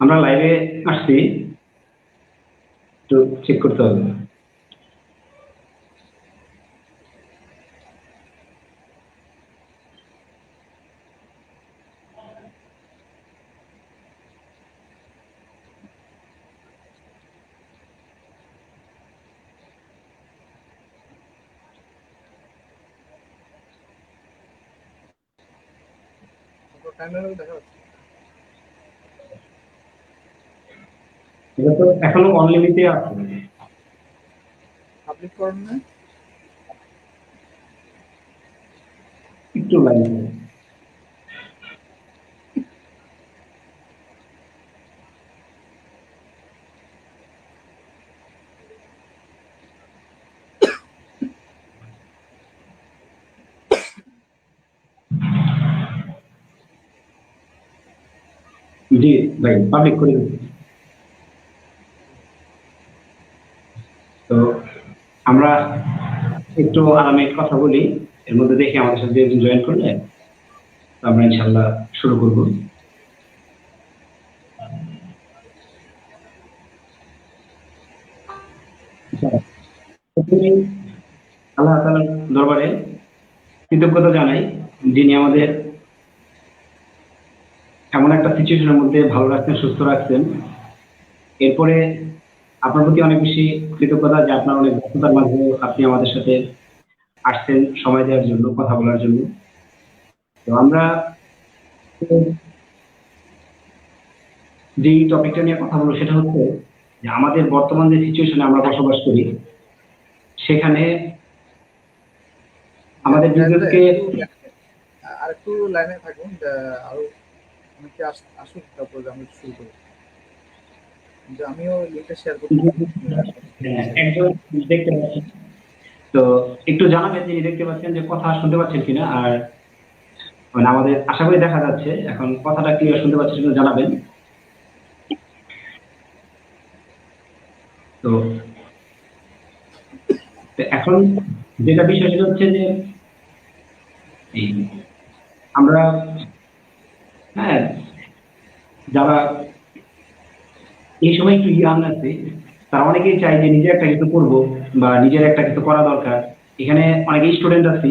আমরা লাইভে আসছি, একটু চেক করতে হবে। এটা তো এখনো অনলিমিটে আছে। পাবলিক করেন না? একটু লাইভে জি ভাই, পাবলিক করে দিচ্ছি। তো আমরা একটু আরামে কথা বলি, এর মধ্যে দেখি আমাদের সাথে একজন জয়েন করলে তো আমরা ইনশাল্লাহ শুরু করব। প্রথমেই আল্লাহ তাআলার দরবারে কৃতজ্ঞতা জানাই, যিনি আমাদের এমন একটা সিচুয়েশনের মধ্যে ভালো রাখছেন, সুস্থ রাখছেন। এরপরে আপনার প্রতি অনেক বেশি কৃতজ্ঞতা যে আপনার অনেক ব্যস্ততার মাঝে আপনি আমাদের সাথে আসছেন সময় দেওয়ার জন্য, কথা বলার জন্য। তো আমরা যে টপিকটা নিয়ে কথা বলবো সেটা হচ্ছে যে আমাদের বর্তমান যে সিচুয়েশনে আমরা বসবাস করি সেখানে আমাদের বিজনেসকে আর একটু লাইনে থাকুন, আরো অনেকে আসুক, তারপর আমরা শুরু করি। যে আমিও লিঙ্কটা শেয়ার করতে একজন দেখতে পাচ্ছেন, তো একটু জানাবেন যিনি দেখতে পাচ্ছেন যে কথা শুনতে পাচ্ছেন কিনা। আর মানে আমাদের আশা করি দেখা যাচ্ছে, এখন কথাটা ক্লিয়ার শুনতে পাচ্ছেন কিনা জানাবেন। তো এখন যেটা বিষয় সেটা হচ্ছে যে আমরা হ্যাঁ যারা এই সময় একটু ইয়াং আছে তারা অনেকেই চায় যে নিজে একটা কিছু করবো বা নিজের একটা কিছু করা দরকার। এখানে অনেকেই স্টুডেন্ট আছে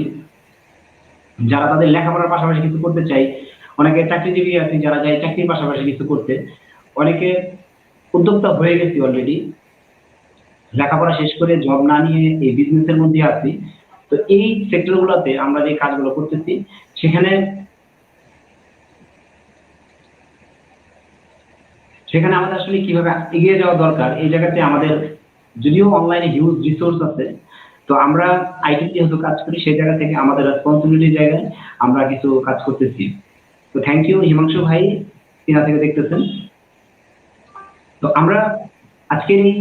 যারা তাদের লেখাপড়ার পাশাপাশি কিছু করতে চাই, অনেকে চাকরিজীবী আছে যারা চায় চাকরির পাশাপাশি কিছু করতে, অনেকে উদ্যোক্তা হয়ে গেছে অলরেডি, লেখাপড়া শেষ করে জব না নিয়ে এই বিজনেসের মধ্যে আছি। তো এই সেক্টরগুলোতে আমরা যে কাজগুলো করতেছি সেখানে সেখানে আমাদের আসলে কিভাবে এগিয়ে যাওয়া দরকার, এই জায়গাতে আমাদের যদিও অনলাইনে হিউজ রিসোর্স আছে, তো আমরা আইটি যেহেতু কাজ করি সেই জায়গা থেকে আমাদের রেসপন্সিবিলিটির জায়গায় আমরা কিছু কাজ করতেছি। তো থ্যাংক ইউ হিমাংশু ভাই, চীনা থেকে দেখতেছেন। তো আমরা আজকের এই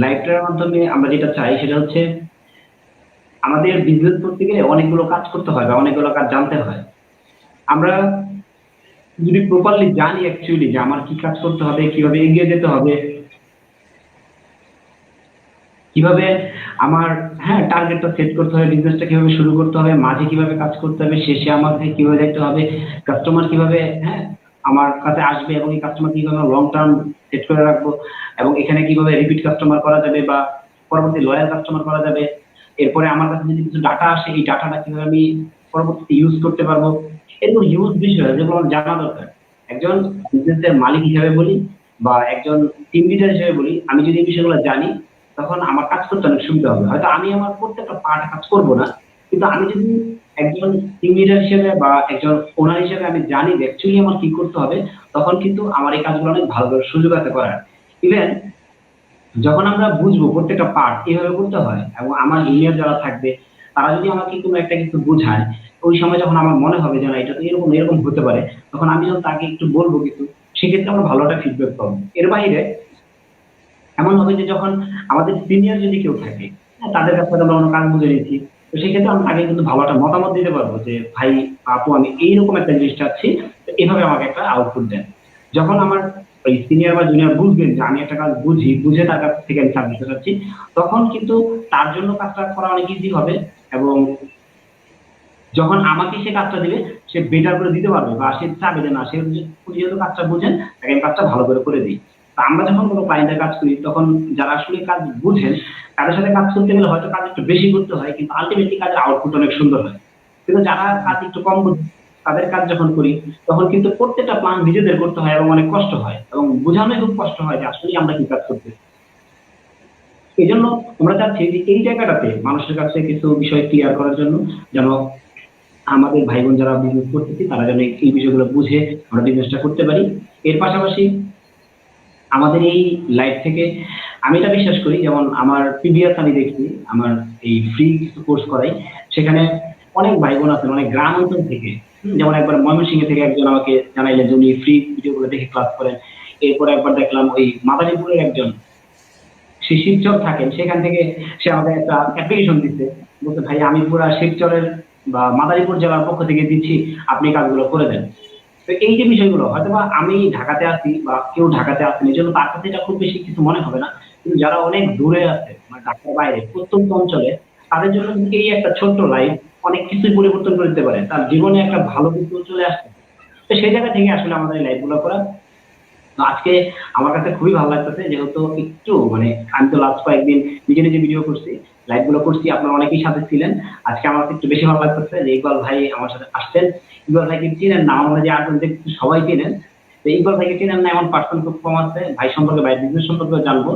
লাইভটার মাধ্যমে আমরা যেটা চাই সেটা হচ্ছে আমাদের বিজনেস করতে গেলে অনেকগুলো কাজ করতে হয় বা অনেকগুলো কাজ জানতে হয়। আমরা যদি প্রপারলি জানি অ্যাকচুয়ালি যে আমার কি কাজ করতে হবে, কিভাবে এগিয়ে যেতে হবে, কিভাবে আমার টার্গেটটা সেট করতে হবে, বিজনেসটা কিভাবে শুরু করতে হবে, মাঝে কিভাবে কাজ করতে হবে, শেষে আমাকে কিভাবে দেখতে হবে, কাস্টমার কিভাবে আমার কাছে আসবে এবং এই কাস্টমার কিভাবে লং টার্ম সেট করে রাখবো, এবং এখানে কিভাবে রিপিট কাস্টমার করা যাবে বা পরবর্তী লয়াল কাস্টমার করা যাবে। এরপরে আমার কাছে যদি কিছু ডাটা আসে এই ডাটাটা কিভাবে আমি পরবর্তীতে ইউজ করতে পারবো, এরকম হিউজ বিষয় যেগুলো আমার জানা দরকার। একজন বিজনেসের মালিক হিসেবে বলি বা একজন টিম লিডার হিসেবে বলি, আমি যদি এই বিষয়গুলো জানি তখন আমার কাজ করতে অনেক সুবিধা হবে। হয়তো আমি আমার প্রত্যেকটা পার্ট কাজ করবো না, কিন্তু আমি যদি একজন টিম লিডার হিসেবে বা একজন ওনার হিসেবে আমি জানি যে অ্যাকচুয়ালি আমার কি করতে হবে, তখন কিন্তু আমার এই কাজগুলো অনেক ভালো করে সুযোগ আছে করার। ইভেন যখন আমরা বুঝবো প্রত্যেকটা পার্ট এভাবে করতে হয় এবং আমার জুনিয়র যারা থাকবে তারা যদি আমাকে কোনো একটা কিছু বোঝায়, ওই সময় যখন আমার মনে হবে যে না এটা তো এরকম এরকম হতে পারে, তখন আমি যখন তাকে একটু বলবো কিছু, সেক্ষেত্রে আমরা ভালো একটা ফিডব্যাক পাবো। এর বাইরে এমন হবে যে যখন আমাদের সিনিয়র যদি কেউ থাকে, তাদের কাছ থেকে আমরা কোনো কাজ বুঝে নিচ্ছি, তো সেক্ষেত্রে আমরা তাকে কিন্তু ভালো একটা মতামত দিতে পারবো যে ভাই আপু আমি এইরকম একটা জিনিস চাচ্ছি, তো এভাবে আমাকে একটা আউটপুট দেন। যখন আমার ওই সিনিয়র বা জুনিয়র বুঝবেন যে আমি একটা কাজ বুঝি, বুঝে তার কাছ থেকে আমি সার্ভিস চাচ্ছি, তখন কিন্তু তার জন্য কাজটা করা অনেক ইজি হবে। এবং যখন আমাকে সে কাজটা দিবে সে বেটার করে দিতে পারবে বা সে চাবে যে না সে উনি যেহেতু কাজটা বুঝেন তাকে আমি কাজটা ভালো করে দিই। তো আমরা যখন কোনো ক্লায়েন্টের কাজ করি তখন যারা আসলে কাজ বুঝেন তাদের সাথে কাজ করতে গেলে হয়তো কাজ একটু বেশি করতে হয় কিন্তু আলটিমেটলি কাজের আউটপুট অনেক সুন্দর হয়। কিন্তু যারা কাজ একটু কম বুঝে তাদের কাজ যখন করি তখন কিন্তু প্রত্যেকটা প্ল্যান নিজেদের করতে হয় এবং অনেক কষ্ট হয় এবং বোঝানো খুব কষ্ট হয় যে আসলে আমরা কি কাজ করতেছি। এই জন্য আমরা চাচ্ছি যে এই জায়গাটাতে মানুষের কাছে কিছু বিষয় ক্লিয়ার করার জন্য যেন আমাদের ভাই বোন যারা বিজনেস করতেছি তারা যেন এই বিষয়গুলো বুঝে আমরা বিজনেসটা করতে পারি। এর পাশাপাশি আমাদের এই লাইফ থেকে আমি এটা বিশ্বাস করি যেমন আমার প্রিভিয়াস আমি দেখছি আমার এই ফ্রি কিছু কোর্স করাই সেখানে অনেক ভাই বোন আছেন অনেক গ্রাম অঞ্চল থেকে যেমন একবার ময়মনসিংহ থেকে একজন আমাকে জানাইলেন যে উনি ফ্রি ভিডিওগুলো দেখে ক্লাস করেন। এরপরে একবার দেখলাম ওই মাদারীপুরের একজন সে শিবচর থাকেন সেখান থেকে সে আমাদের একটা অ্যাপ্লিকেশন দিচ্ছে বলতে ভাই আমি পুরা শিবচরের বা মাদারীপুর জেলার পক্ষ থেকে দিচ্ছি আপনি কাজগুলো করে দেন। তো এই যে বিষয়গুলো হয়তোবা আমি ঢাকাতে আছি বা কেউ ঢাকাতে আছেন এই জন্য তার কাছে এটা খুব বেশি কিছু মনে হবে না কিন্তু যারা অনেক দূরে আছে মানে ঢাকার বাইরে প্রত্যন্ত অঞ্চলে তাদের জন্য কিন্তু এই একটা ছোট্ট লাইফ অনেক কিছুই পরিবর্তন করে দিতে পারে তার জীবনে একটা ভালো কিছু চলে আসছে। তো সেই জায়গা থেকে আসলে আমাদের এই লাইফগুলো করা। তো আজকে আমার কাছে খুবই ভালো লাগতেছে যেহেতু একটু মানে আমি তো লাস্ট কয়েকদিন নিজে নিজে ভিডিও করছি লাইভ গুলো করছি আপনারা অনেকেই সাথে ছিলেন। আজকে আমার কাছে একটু বেশি ভালো লাগতেছে যে ইকবাল ভাই আমার সাথে আসছেন। ইকবাল ভাইকে চিনেন না আমরা যে আটজন দেখছি সবাই চিনেন। তো ইকবাল ভাইকে চিনেন না এমন পার্সন খুব কম আছে ভাই সম্পর্কে ভাই বিজনেস সম্পর্কে জানবো।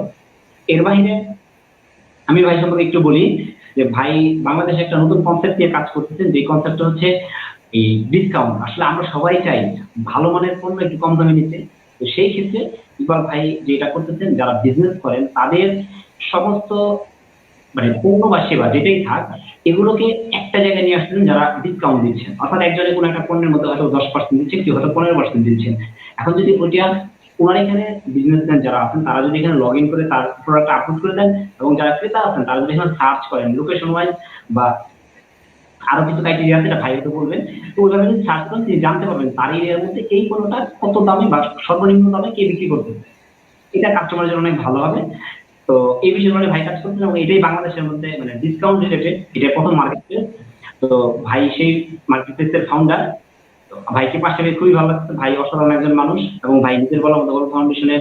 এর বাইরে আমি ভাই সম্পর্কে একটু বলি যে ভাই বাংলাদেশে একটা নতুন কনসেপ্ট নিয়ে কাজ করতেছেন যে কনসেপ্টটা হচ্ছে এই ডিসকাউন্ট। আসলে আমরা সবাই চাই ভালো মানের পণ্য একটু কম দামে নিতে। তো সেই ক্ষেত্রে ইকবাল ভাই যেটা করতেছেন যারা বিজনেস করেন তাদের সমস্ত মানে পণ্য বা সেবা যেটাই থাক এগুলোকে একটা জায়গায় নিয়ে আসতেছেন যারা ডিসকাউন্ট দিচ্ছেন অর্থাৎ একজনে কোনো একটা পণ্যের মধ্যে হয়তো 10% দিচ্ছেন কেউ হয়তো 15% দিচ্ছেন। এখন যদি ওইটা ওনার এখানে বিজনেসম্যান যারা আছেন তারা যদি এখানে লগ ইন করে তার প্রোডাক্ট আপলোড করে দেন এবং যারা ক্রেতা আছেন তারা যদি এখানে সার্চ করেন লোকেশন ওয়াইজ বা আরো কিছু ক্রাইটেরিয়া আছে এটা ভাই হয়তো বলবেন। তো ওইভাবে যদি সার্চ করেন তিনি জানতে পারবেন তার এরিয়ার মধ্যে এই পণ্যটা কত দামে বা সর্বনিম্ন দামে কে বিক্রি করতেছে। এটা কাস্টমারের জন্য অনেক ভালো হবে। তো এই বিষয়ে মানে ভাই কাজ করতেছেন এবং এটাই বাংলাদেশের মধ্যে মানে ডিসকাউন্ট রিলেটেড এটা প্রথম মার্কেট প্লেস। তো ভাই সেই মার্কেট প্লেসের ফাউন্ডার। তো ভাইকে পাশে পেয়ে খুবই ভালো লাগছে ভাই অসাধারণ একজন মানুষ এবং ভাই নিজের বলা মতো ফাউন্ডেশনের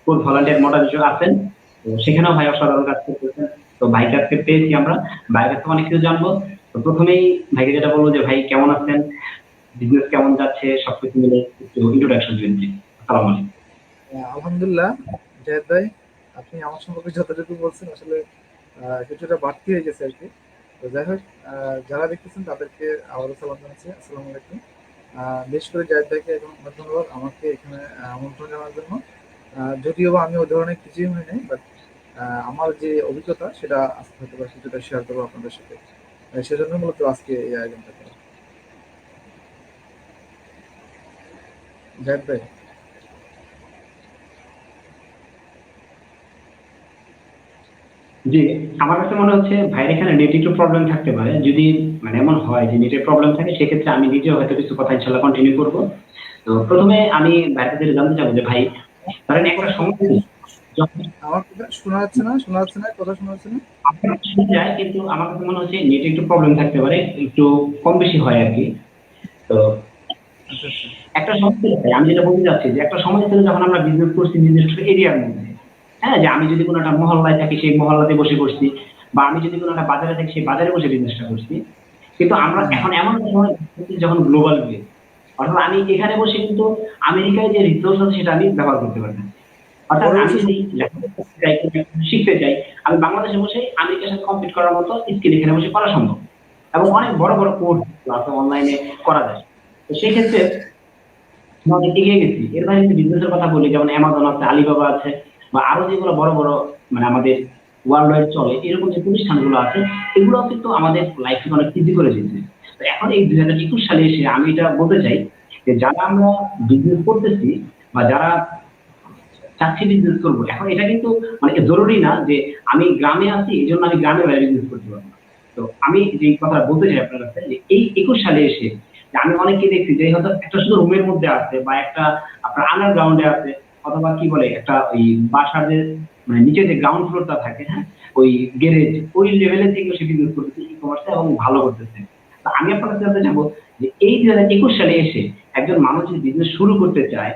ফুল ভলান্টিয়ার মডারেটর আছেন। তো সেখানেও ভাই অসাধারণ কাজ করতেছেন। তো ভাইকে আজকে পেয়েছি আমরা ভাইয়ের কাছে অনেক কিছু জানবো। তো প্রথমেই ভাইকে যেটা বলবো যে ভাই কেমন আছেন বিজনেস কেমন যাচ্ছে সবকিছু মিলে একটু ইন্ট্রোডাকশন দিন জি। আসসালামু আলাইকুম। আলহামদুলিল্লাহ জাহেদ ভাই, আপনি আমার সম্পর্কে যতটুকু বলছেন আসলে কিছুটা বাড়তি হয়ে গেছে আর কি। তো যাই হোক, যারা দেখতেছেন তাদেরকে আবারও সালাম জানাচ্ছি, আসসালামু আলাইকুম। বিশেষ করে জাহেদ ভাইকে এখন অনেক ধন্যবাদ আমাকে এখানে আমন্ত্রণ জানার জন্য। যদিও বা আমি ওই ধরনের কিছুই হই নাই, বাট আমার যে অভিজ্ঞতা সেটা আজকে হয়তো বা কিছুটা শেয়ার করবো আপনাদের সাথে। সেজন্য মূলত আজকে এই আয়োজনটা করা। জাহেদ ভাই, জি, আমার কাছে মনে হচ্ছে ভাইয়ের এখানে নেট একটু প্রবলেম থাকতে পারে। যদি মানে এমন হয় যে নেটের প্রবলেম থাকে সেক্ষেত্রে আমি নিজেও হয়তো কিছু কথা ইনশাআল্লাহ কন্টিনিউ করব। তো প্রথমে আমি ভাইয়ের কাছে জানতে চাবো যে ভাই ধরেন একটা সময় ছিল যখন আমার কথা শোনা যাচ্ছে না? শোনা যাচ্ছে না? কথা শোনা যাচ্ছে না? আপনার শোনা যায় কিন্তু আমার কাছে মনে হচ্ছে নেটে একটু প্রবলেম থাকতে পারে, একটু কম বেশি হয় আরকি। তো আচ্ছা, আচ্ছা। একটা সময় ছিল ভাই, আমি যেটা বলতে চাচ্ছি যে একটা সময় ছিল যখন আমরা বিজনেস করছি নির্দিষ্ট এরিয়ার মধ্যে। হ্যাঁ? যে আমি যদি কোনো একটা মহল্লায় থাকি সেই মহল্লাতে বসে করছি বা আমি যদি কোনো একটা বাজারে থাকি সেই বাজারে বসে বিজনেসটা করছি। কিন্তু আমরা হুম, এখন এমন একটা সময় করছি যখন গ্লোবাল ভিউ। অর্থাৎ আমি এখানে বসে কিন্তু আমেরিকায় যে রিসোর্স আছে সেটা আমি ব্যবহার করতে পারছি। অর্থাৎ বড় আমি কিছু যদি লেখাপড়া করতে চাই, কোনো একটা শিখতে চাই, আমি বাংলাদেশে বসে আমেরিকার সাথে কম্পিট করার মতো স্কিল এখানে বসে করা সম্ভব। এবং অনেক বড়, বড় কোর্স আছে অনলাইনে করা যায়। তো সেই ক্ষেত্রে আমরা অনেক এগিয়ে গেছি। এর বাইরে যদি বিজনেসের কথা বলি যেমন অ্যামাজন আছে, আলিবাবা আছে বা আরো যেগুলো বড়, বড় মানে আমাদের ওয়ার্লড ওয়াইড চলে এরকম যে প্রতিষ্ঠানগুলো আছে এগুলোও কিন্তু আমাদের লাইফকে অনেক ইজি করে দিয়েছে। তো এখন এই 2021 সালে এসে আমি এটা বলতে চাই যে যারা আমরা বিজনেস করতেছি বা যারা চাচ্ছি বিজনেস করবো এখন এটা কিন্তু মানে জরুরি না যে আমি গ্রামে আছি এই জন্য আমি গ্রামে বাইরে বিজনেস করতে পারবো না। তো আমি যে কথা বলতে চাই আপনার কাছে যে এই 21 সালে এসে যে আমি অনেককে দেখছি যে হয়তো একটা শুধু রুমের মধ্যে আছে বা একটা আপনার আন্ডারগ্রাউন্ডে আছে অথবা কি বলে একটা ওই বাসার যে মানে নিচে যে গ্রাউন্ড ফ্লোরটা থাকে হ্যাঁ ওই গ্যারেজ ওই লেভেলে থেকে সে বিজনেস করতেছে ই কমার্সে এবং ভালো করতেছে। তো আমি আপনার কাছে জানতে চাবো যে এই 2021 সালে এসে একজন মানুষ যদি বিজনেস শুরু করতে চায়,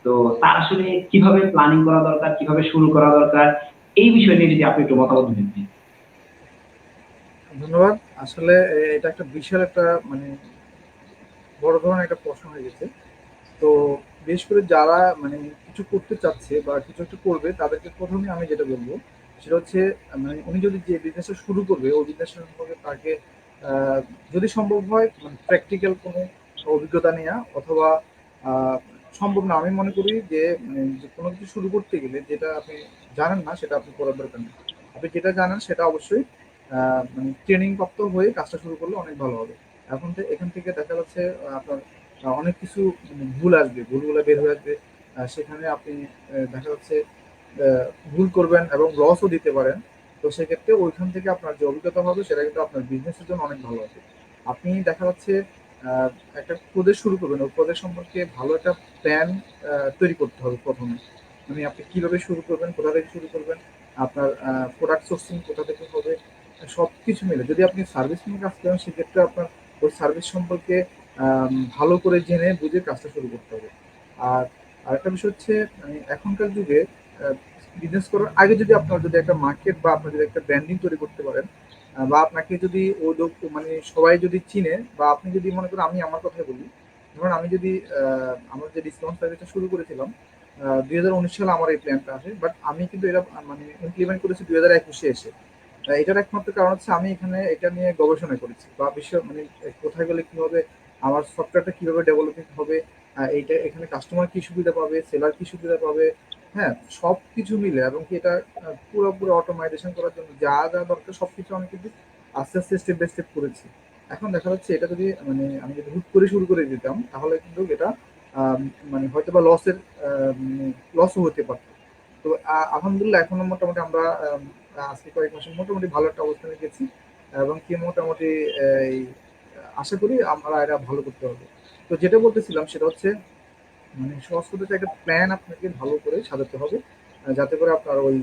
তো তার আসলে কিভাবে প্ল্যানিং করা দরকার, কিভাবে শুরু করা দরকার, এই বিষয় নিয়ে যদি আপনি একটু মতামত দিতেন please। ধন্যবাদ। আসলে এটা একটা বিশাল একটা মানে বড় ধরনের একটা প্রশ্ন হয়ে গেছে। তো বিশেষ করে যারা মানে কিছু করতে চাচ্ছে বা কিছু একটা করবে তাদেরকে প্রথমে আমি যেটা বলবো সেটা হচ্ছে মানে উনি যদি যে বিজনেসটা শুরু করবে ওই বিজনেস সম্পর্কে তাকে আহ, যদি সম্ভব হয় মানে প্র্যাকটিক্যাল কোনো অভিজ্ঞতা নেওয়া অথবা আহ, সম্ভব না আমি মনে করি যে মানে যে কোনো কিছু শুরু করতে গেলে যেটা আপনি জানেন না সেটা আপনি করার দরকার নেই। আপনি যেটা জানেন সেটা অবশ্যই মানে ট্রেনিং প্রাপ্ত হয়ে কাজটা শুরু করলে অনেক ভালো হবে। এখান থেকে দেখা যাচ্ছে আপনার অনেক কিছু ভুল আসবে, ভুলগুলো বের হয়ে আসবে। সেখানে আপনি দেখা যাচ্ছে আহ, ভুল করবেন এবং লসও দিতে পারেন। তো সেক্ষেত্রে ওইখান থেকে আপনার যে অভিজ্ঞতা হবে সেটা কিন্তু আপনার বিজনেসের জন্য অনেক ভালো হবে। আপনি দেখা যাচ্ছে আহ, একটা প্রজেক্ট শুরু করবেন, ওই প্রজেক্ট সম্পর্কে ভালো একটা প্ল্যান তৈরি করতে হবে প্রথমে। মানে আপনি কিভাবে শুরু করবেন, কোথা থেকে শুরু করবেন, আপনার প্রোডাক্ট সোর্সিং কোথা থেকে হবে, সব কিছু মিলে যদি আপনি সার্ভিস নিয়ে কাজ করেন সেক্ষেত্রে আপনার ওই সার্ভিস সম্পর্কে ভালো করে জেনে বুঝে কাজটা শুরু করতে হবে। আর আরেকটা বিষয় হচ্ছে মানে এখনকার যুগে বিজনেস করার আগে যদি আপনার যদি একটা মার্কেট বা আপনার যদি একটা ব্র্যান্ডিং তৈরি করতে পারেন, বা আপনাকে যদি ওই লোক মানে সবাই যদি চিনে বা আপনি যদি মনে করেন আমি আমার কথাই বলি, ধরুন আমি যদি আমার যে ডিসকাউন্ট সার্ভিসটা শুরু করেছিলাম 2019 সালে আমার এই প্ল্যানটা আসে, বাট আমি কিন্তু এটা মানে ইমপ্লিমেন্ট করেছি 2021 এসে। এটার একমাত্র কারণ হচ্ছে আমি এখানে এটা নিয়ে গবেষণা করেছি বা বিশ্ব মানে কোথায় গেলে কি হবে, আমার সফটওয়্যারটা কিভাবে ডেভেলপমেন্ট হবে, এইটা এখানে কাস্টমার কি সুবিধা পাবে, সেলার কি সুবিধা পাবে, হ্যাঁ সব কিছু মিলে এবং কি এটা পুরোপুরি অটোমাইজেশন করার জন্য যা যা দরকার সবকিছু আমি কিন্তু আস্তে আস্তে স্টেপ বাই স্টেপ করেছি। এখন দেখা যাচ্ছে এটা যদি মানে আমি যদি হুট করে শুরু করে দিতাম তাহলে কিন্তু এটা আম, মানে হয়তো বা লসের লসও হতে পারতো। তো আলহামদুলিল্লাহ এখনো মোটামুটি আমরা আজকে কয়েক মাসে মোটামুটি ভালো একটা অবস্থানে গেছি এবং কি মোটামুটি এই আশা করি আমরা এটা ভালো করতে পারবো। তো যেটা বলতেছিলাম সেটা হচ্ছে মানে সহজ কথাতে একটা প্ল্যান আপনাকে ভালো করে সাজাতে হবে, যাতে করে আপনার ওই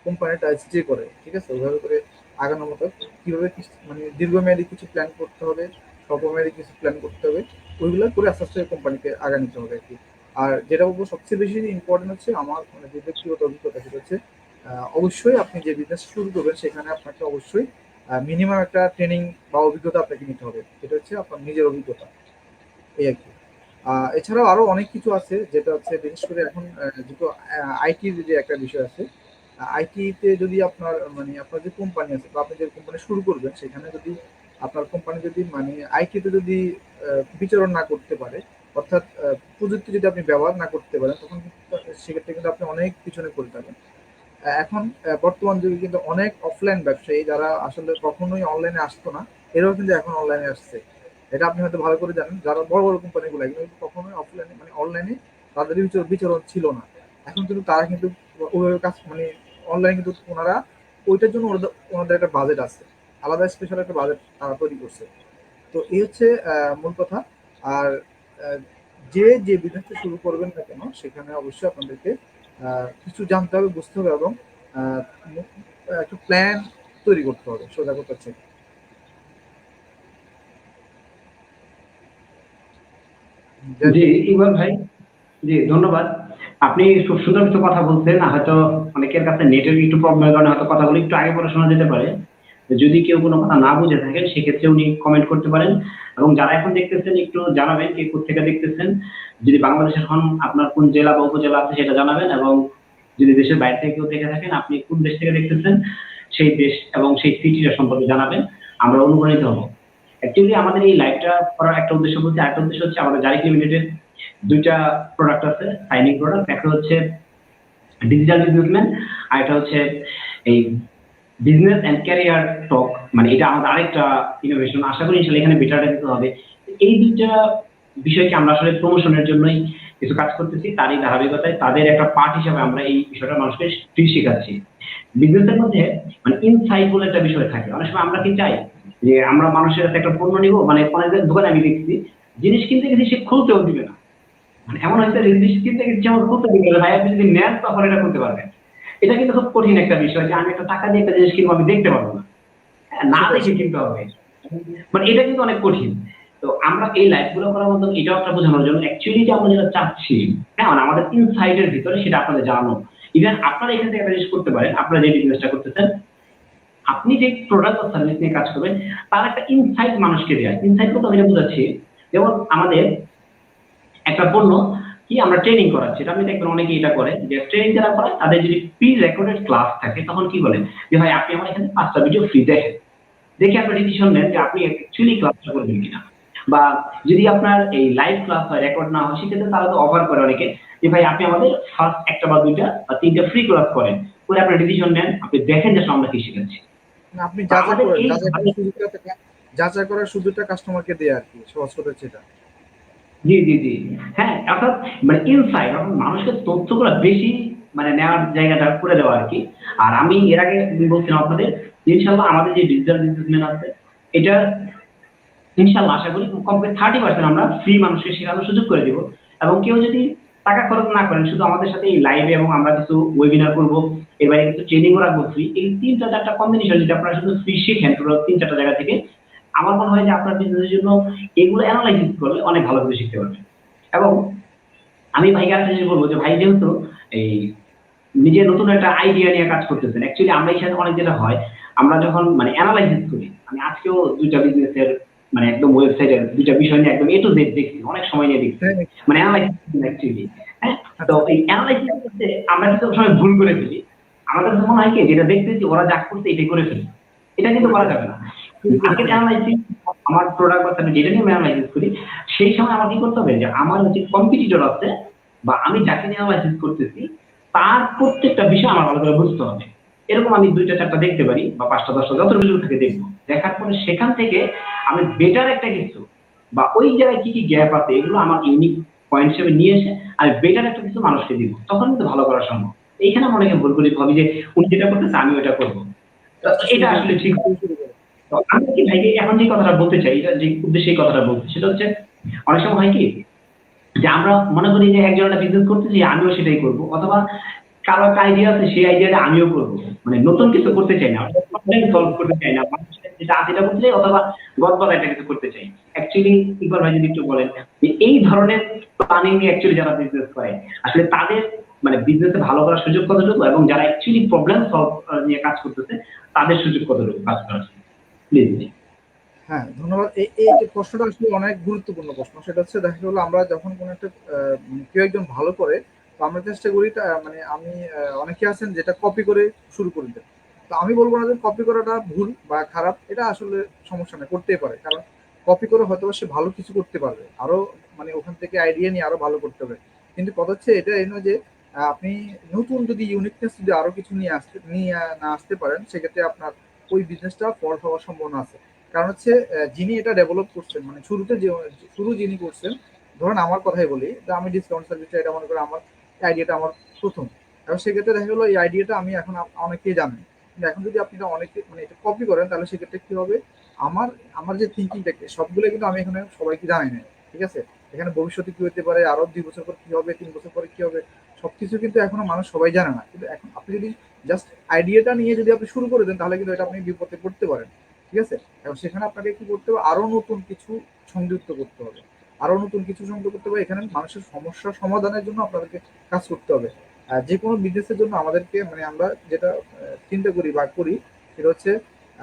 কোম্পানিটা স্টে করে, ঠিক আছে ওইভাবে করে আগানোর মতো কিভাবে মানে দীর্ঘমেয়াদী কিছু প্ল্যান করতে হবে, স্বল্পমেয়াদী কিছু প্ল্যান করতে হবে, ওইগুলো করে আস্তে আস্তে কোম্পানিকে আগা নিতে হবে আর কি। আর যেটা বলবো সবচেয়ে বেশি ইম্পর্টেন্ট হচ্ছে আমার মানে যে ব্যক্তিগত অভিজ্ঞতা সেটা হচ্ছে অবশ্যই আপনি যে বিজনেস শুরু করবেন সেখানে আপনাকে অবশ্যই মিনিমাম একটা ট্রেনিং বা অভিজ্ঞতা আপনাকে নিতে হবে, সেটা হচ্ছে আপনার নিজের অভিজ্ঞতা, এই আর কি। এছাড়াও আরো অনেক কিছু আছে যেটা হচ্ছে বিশেষ করে এখন যেহেতু আইটির যে একটা বিষয় আছে, আইটিতে যদি আপনার মানে আপনার যে কোম্পানি আছে বা আপনি যে কোম্পানি শুরু করবেন সেখানে যদি আপনার কোম্পানি যদি মানে আইটিতে যদি বিচরণ না করতে পারে, অর্থাৎ প্রযুক্তি যদি আপনি ব্যবহার না করতে পারেন তখন কিন্তু সেক্ষেত্রে কিন্তু আপনি অনেক পিছনে পড়ে যাবেন। এখন বর্তমান যুগে কিন্তু অনেক অফলাইন ব্যবসায়ী যারা আসলে কখনোই অনলাইনে আসতো না, এরাও কিন্তু এখন অনলাইনে আসছে। এটা আপনি হয়তো ভালো করে জানেন, যারা বড় বড় কোম্পানিগুলো এগুলো কিন্তু কখনোই অফলাইনে মানে অনলাইনে তাদের বিচরণ ছিল না। এখন কিন্তু তারা কিন্তু ওইভাবে কাজ মানে অনলাইনে কিন্তু ওনারা ওইটার জন্য ওনাদের একটা বাজেট আছে, আলাদা স্পেশাল একটা বাজেট তারা তৈরি করছে। তো এই হচ্ছে মূল কথা। আর আহ, যে বিজনেসটা শুরু করবেন না কেন সেখানে অবশ্যই আপনাদেরকে কিছু জানতে হবে, বুঝতে হবে এবং আহ, একটা প্ল্যান তৈরি করতে হবে, সোজা কথা হচ্ছে। জাহিদ জি ভাই, ইকবাল ভাই, জি ধন্যবাদ। আপনি খুব সুন্দর কিছু কথা বলছেন। হয়তো অনেকের কাছে নেটের একটু প্রবলেমের কারণে হয়তো কথাগুলো একটু আগে পরে শোনা যেতে পারে। যদি কেউ কোনো কথা না বুঝে থাকেন সেক্ষেত্রে উনি কমেন্ট করতে পারেন। এবং যারা এখন দেখতেছেন একটু জানাবেন কে কোথেকে দেখতেছেন। যদি বাংলাদেশের হন আপনার কোন জেলা বা উপজেলা আছে সেটা জানাবেন, এবং যদি দেশের বাইরে থেকে কেউ দেখে থাকেন আপনি কোন দেশ থেকে দেখতেছেন সেই দেশ এবং সেই সিটিটা সম্পর্কে জানাবেন। আমরা অনুপ্রাণিত হব। অ্যাকচুয়ালি আমাদের এই লাইভটা করার একটা উদ্দেশ্য বলতে, আরেকটা উদ্দেশ্য হচ্ছে আমাদের জারিক লিমিটেড দুইটা প্রোডাক্ট আছে, সাইনিং প্রোডাক্ট। একটা হচ্ছে ডিজিটাল বিজনেসম্যান, আর একটা হচ্ছে এই বিজনেস এন্ড ক্যারিয়ার টক। মানে এটা আমাদের আরেকটা ইনোভেশন, আশা করি ইনশাল্লাহ এখানে বেটারটা দিতে হবে। এই দুইটা বিষয়কে আমরা আসলে প্রমোশনের জন্যই কিছু কাজ করতেছি, তারই ধারাবাহিকতায় তাদের একটা পার্ট হিসেবে আমরা এই বিষয়টা মানুষকে ফ্রি শেখাচ্ছি। বিজনেসের মধ্যে মানে ইনসাইট বলে একটা বিষয় থাকে। অনেক সময় আমরা কি চাই যে আমরা মানুষের কাছে একটা পণ্য নিব, মানে অনেক দোকানে আমি দেখছি জিনিস কিনতে গেছি সে খুলতেও দিবে না। মানে এমন হয়েছে যে জিনিস কিনতে গেছি যেমন খুলতে দিবে না, ভাই আপনি যদি নেন তখন এটা খুলতে পারবেন। এটা কিন্তু খুব কঠিন একটা বিষয় যে আমি একটা টাকা দিয়ে একটা জিনিস কিনবো, আমি দেখতে পারবো না, হ্যাঁ, না সেটাই দেখে সেটাই। কিনতে হবে। মানে এটা কিন্তু অনেক কঠিন। তো আমরা এই লাইভ গুলো করার মাধ্যমে এটাও একটা বোঝানোর জন্য অ্যাকচুয়ালি যে আমরা যেটা চাচ্ছি, হ্যাঁ, মানে আমাদের ইনসাইডের ভিতরে সেটা আপনাদের জানানো। ইভেন আপনারা এখান থেকে একটা জিনিস করতে পারেন, আপনারা যে বিজনেসটা করতেছেন, আপনি যে প্রোডাক্ট বা সার্ভিস নিয়ে কাজ করবেন, তার একটা ইনসাইট মানুষকে দেওয়া। ইনসাইট বলতে আমি এটা বোঝাচ্ছি, যেমন আমাদের একটা পণ্য কি আমরা ট্রেনিং করাচ্ছি, এটা আপনি দেখবেন অনেকে এটা করে, যে ট্রেনিং যারা করে তাদের যদি প্রি রেকর্ডেড ক্লাস থাকে, তখন কি বলে যে ভাই আপনি আমার এখানে 5টা ভিডিও ফ্রি দেখেন, দেখে আপনি ডিসিশন নেন যে আপনি অ্যাকচুয়ালি ক্লাসটা করবেন কিনা। বা যদি আপনার এই লাইভ ক্লাস হয়, রেকর্ড না হয়, সেক্ষেত্রে তারা তো অফার করে অনেকে যে ভাই আপনি আমাদের ফার্স্ট একটা বা দুইটা বা তিনটা ফ্রি ক্লাস করেন, করে আপনি ডিসিশন নেন, আপনি দেখেন যে আসলে আমরা কি শিখাচ্ছি। না, আপনি তো যাচাই আমাদের করেন, এই যাচাই করার সুযোগটা কাস্টমারকে দেয় আর কি, সহজ কথা হচ্ছে এটা। জি, জি, জি। হ্যাঁ, অর্থাৎ মানে ইনসাইড অর্থাৎ মানুষকে তথ্যগুলো বেশি মানে নেওয়ার জায়গাটা করে দেওয়া আরকি। আর আমি এর আগে বলছিলাম আপনাদের যে ইনশাআল্লাহ আমাদের যে ডিজিটাল বিজনেসম্যান আছে, এটা ইনশাআল্লাহ আশা করি কমপ্লিট 30% আমরা ফ্রি মানুষকে শেখানোর সুযোগ করে দিব। এবং কেউ যদি টাকা খরচ না করেন, শুধু আমাদের সাথে এই লাইভে এবং আমরা কিছু ওয়েবিনার করব, এর বাইরে কিছু ট্রেনিংও রাখবো ফ্রি। এই ৩টা-৪টা কম্বিনেশন যদি আপনারা শুধু ফ্রি শিখেন পুরো ৩-৪টা জায়গা থেকে, আমার মনে হয় যে আপনার বিজনেসের জন্য এগুলো এনালাইসিস করলে অনেক ভালো করে শিখতে পারবেন। এবং আমি ভাইকে একটা জিনিস বলবো যে ভাই যেহেতু এই নিজে নতুন একটা আইডিয়া নিয়ে কাজ করতেছেন, অ্যাকচুয়ালি আমরা এখানে অনেক যেটা হয়, আমরা যখন মানে এনালাইসিস করি, আমি আজকেও ২টা বিজনেসের মানে একদম ওয়েবসাইটের ২টা বিষয় নিয়ে একদম এ টু জেড দেখছি, অনেক সময় নিয়ে দেখছি, হ্যাঁ, মানে এনালাইসিস অ্যাকচুয়ালি। হ্যাঁ, তো আচ্ছা। এই এনালাইসিস করতে আমরা কিন্তু সময় ভুল করে ফেলি। আমাদের কাছে মনে হয় কি যেটা দেখতেছি ওরা যা করছে এটাই করে ফেলি, এটা কিন্তু করে করা ফেলি, যাবে না। শুরু করে মার্কেট ফেলি। এনালাইসিস আমার প্রোডাক্ট বা সার্ভিস যেটা নিয়ে আমি এনালাইসিস করি, সেই সময় আমার কি করতে হবে যে আমার যে কম্পিটিটর আছে বা আমি যাকে নিয়ে এনালাইসিস করতেছি, তার প্রত্যেকটা বিষয় আমার ভালো করে বুঝতে হবে। এরকম আমি ২টা-৪টা দেখতে পারি বা ৫টা-১০টা যত কিছু থেকে দেখবো। দেখার পরে সেখান থেকে আমি বেটার একটা কিছু বা ওই জায়গায় কি গ্যাপ আছে এগুলো আমার ইউনিক পয়েন্ট হিসেবে নিয়ে এসে আমি বেটার একটা কিছু মানুষকে দিব। তখন কিন্তু ভালো করা সম্ভব। এইখানে আমি অনেকে ভুল করি, ভাবি যে উনি যেটা করতেছে আমিও এটা করব। তো কাজটা শুরু এটা করে আসলে ফেলি, ঠিক। শুরু করে। তো আমি কি ভাইকে এখন যে কথাটা বলতে চাই, এটা যে উদ্দেশ্যে এই কথাটা বলছি সেটা হচ্ছে, অনেক সময় হয় কি যে আমরা মনে করি যে একজন একটা বিজনেস করতেছি আমিও সেটাই করব, অথবা কারো একটা আইডিয়া আছে সেই আইডিয়াটা আমিও করব। মানে নতুন কিছু করতে চাই না, প্রবলেম সলভ করতে চাই না, মানুষের যেটা আছে এটা করতে চাই, অথবা গদবাদা একটা কিছু করতে চাই। অ্যাকচুয়ালি ইকবাল ভাই যদি একটু বলেন যে এই ধরনের প্ল্যানিং নিয়ে অ্যাকচুয়ালি যারা বিজনেস করে আসলে তাদের মানে বিজনেসে ভালো করার সুযোগ কতটুকু, এবং যারা অ্যাকচুয়ালি প্রবলেম সলভ নিয়ে কাজ করতেছে তাদের সুযোগ কতটুকু কাজ করার। প্লিজ। হ্যাঁ, ধন্যবাদ। এই এই যে প্রশ্নটা আসলে অনেক গুরুত্বপূর্ণ প্রশ্ন। সেটা হচ্ছে দেখা গেলো আমরা যখন কোনো একটা কেউ একজন ভালো করে, তো আমরা চেষ্টা করি মানে আমি অনেকে আছেন যেটা কপি করে শুরু করে দেন। তো আমি বলবো না যে কপি করাটা ভুল বা খারাপ, এটা আসলে সমস্যা নেই, করতেই পারে। কারণ কপি করে হয়তো সে ভালো কিছু করতে পারবে, আরো মানে ওখান থেকে আইডিয়া নিয়ে আরো ভালো করতে হবে। কিন্তু কথা হচ্ছে এটা এই নয় যে আপনি নতুন যদি ইউনিকনেস যদি আরো কিছু নিয়ে না আসতে পারেন, সেক্ষেত্রে আপনার ওই বিজনেসটা ফল হওয়ার সম্ভাবনা আছে। কারণ হচ্ছে যিনি এটা ডেভেলপ করছেন, মানে শুরুতে যে শুরু যিনি করছেন, ধরেন আমার কথাই বলি যে আমি ডিসকাউন্ট সার্ভিসটা এটা মনে করি আমার আইডিয়াটা আমার প্রথম। এবং সেক্ষেত্রে দেখা গেলো এই আইডিয়াটা আমি এখন অনেকেই জানেন, কিন্তু এখন যদি আপনি এটা অনেকে মানে এটা কপি করেন, তাহলে সেক্ষেত্রে কি হবে, আমার আমার যে থিঙ্কিংটাকে সবগুলো কিন্তু আমি এখানে সবাইকে জানাই না, ঠিক আছে। এখানে ভবিষ্যতে কি হতে পারে, আরো 2 বছর পর কি হবে, 3 বছর পরে কি হবে, সবকিছু কিন্তু এখনো মানুষ সবাই জানে না। কিন্তু এখন আপনি যদি জাস্ট আইডিয়াটা নিয়ে যদি আপনি শুরু করে দেন, তাহলে কিন্তু এটা আপনি বিপদে পড়তে পারেন, ঠিক আছে। এবং সেখানে আপনাকে কি করতে হবে, আরো নতুন কিছু সংযুক্ত করতে হবে, আরো নতুন কিছু সংযুক্ত করতে হবে। এখানে মানুষের সমস্যা সমাধানের জন্য আপনাদেরকে কাজ করতে হবে। যে কোনো বিজনেসের জন্য আমাদেরকে মানে আমরা যেটা চিন্তা করি বা করি, সেটা হচ্ছে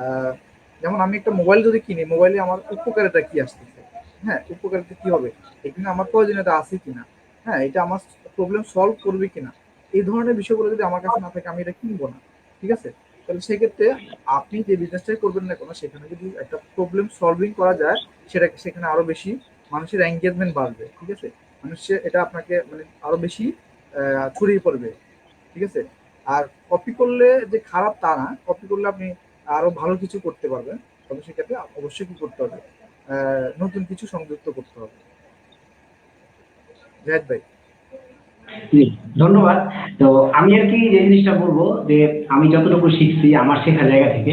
আহ, যেমন আমি একটা মোবাইল যদি কিনি, মোবাইলে আমার উপকারিতা কি আসতেছে, হ্যাঁ, উপকারিতা কি হবে, এখানে আমার প্রয়োজনীয়তা আছে কিনা, হ্যাঁ, এটা আমার প্রবলেম সলভ করবে কিনা, এই ধরনের বিষয়গুলো যদি আমার কাছে না থাকে, আমি এটা কিনবো না, ঠিক আছে। তাহলে সেক্ষেত্রে আপনি যে বিজনেসটাই করবেন না কেন, সেখানে যদি একটা প্রবলেম সলভিং করা যায়, সেখানে আরো বেশি মানুষের এঙ্গেজমেন্ট বাড়বে, ঠিক আছে। মানুষের এটা আপনাকে মানে আরো বেশি ছড়িয়ে পড়বে, ঠিক আছে। আর কপি করলে যে খারাপ তা না, কপি করলে আপনি আরো ভালো কিছু করতে পারবেন। তবে সেক্ষেত্রে অবশ্যই কি করতে হবে, নতুন কিছু সংযুক্ত করতে হবে। জাহেদ ভাই। জি, ধন্যবাদ। তো আমি আর কি যে জিনিসটা বলবো যে আমি যতটুকু শিখছি আমার শেখার জায়গা থেকে,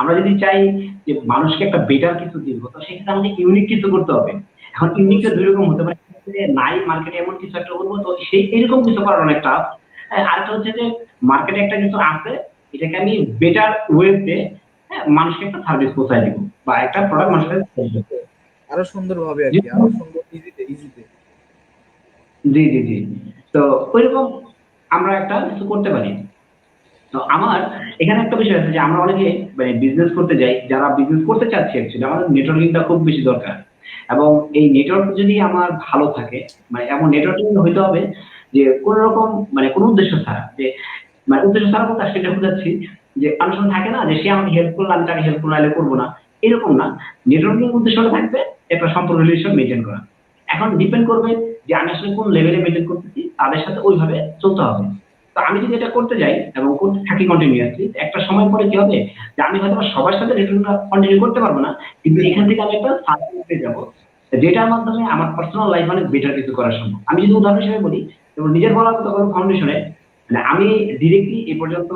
আমরা যদি চাই যে মানুষকে একটা বেটার কিছু দিব, তো সেক্ষেত্রে আমাদের ইউনিক কিছু করতে হবে। এখন ইউনিকটা অবশ্যই। দুই রকম হতে পারে, যে নাই মার্কেটে এমন কিছু একটা করবো, তো সেই এরকম কিছু করার অনেক টাফ। আরেকটা হচ্ছে যে মার্কেটে একটা কিছু আছে, এটাকে আমি বেটার ওয়েতে, হ্যাঁ, মানুষকে একটা সার্ভিস পৌঁছায় দিব বা একটা প্রোডাক্ট মানুষের কাছে পৌঁছে দেব। আরো সুন্দরভাবে আর জি কি, আরো সুন্দর ইজিতে ইজিতে। জি জি জি। তো ওইরকম আমরা একটা কিছু করতে পারি। তো আমার এখানে একটা বিষয় আছে যে আমরা অনেকে মানে বিজনেস করতে যাই, যারা বিজনেস করতে চাচ্ছি অ্যাকচুয়ালি আমাদের নেটওয়ার্কিংটা খুব বেশি দরকার। এবং এই নেটওয়ার্ক যদি আমার ভালো থাকে, মানে এমন নেটওয়ার্কিং হইতে হবে যে কোন রকম মানে কোন উদ্দেশ্য ছাড়া, যে মানে উদ্দেশ্য ছাড়া বলতে আসলে এটা বোঝাচ্ছি যে অনেক সময় থাকে না যে সে আমাকে হেল্প করলো আমি তাকে হেল্প করলে করবো না, এরকম না। নেটওয়ার্কিং উদ্দেশ্যটা থাকবে একটা সম্পর্ক রিলেশন মেনটেন করা। এখন ডিপেন্ড করবে যে আমি আসলে কোন লেভেলে মেনটেন করতেছি, তাদের সাথে ওইভাবে চলতে হবে। তো আমি যদি এটা করতে যাই এবং করতে থাকি কন্টিনিউয়াসলি, একটা সময় পরে কি হবে যে আমি হয়তো বা সবার সাথে রিলেশনটা কন্টিনিউ করতে পারবো না, কিন্তু এখান থেকে আমি একটা সার্কেল পেয়ে যাবো যেটার মাধ্যমে আমার পার্সোনাল লাইফ অনেক বেটার কিছু করা সম্ভব। আমি যদি উদাহরণ হিসেবে বলি, যেমন নিজের বলার কথা কোনো ফাউন্ডেশনে মানে আমি ডিরেক্টলি এ পর্যন্ত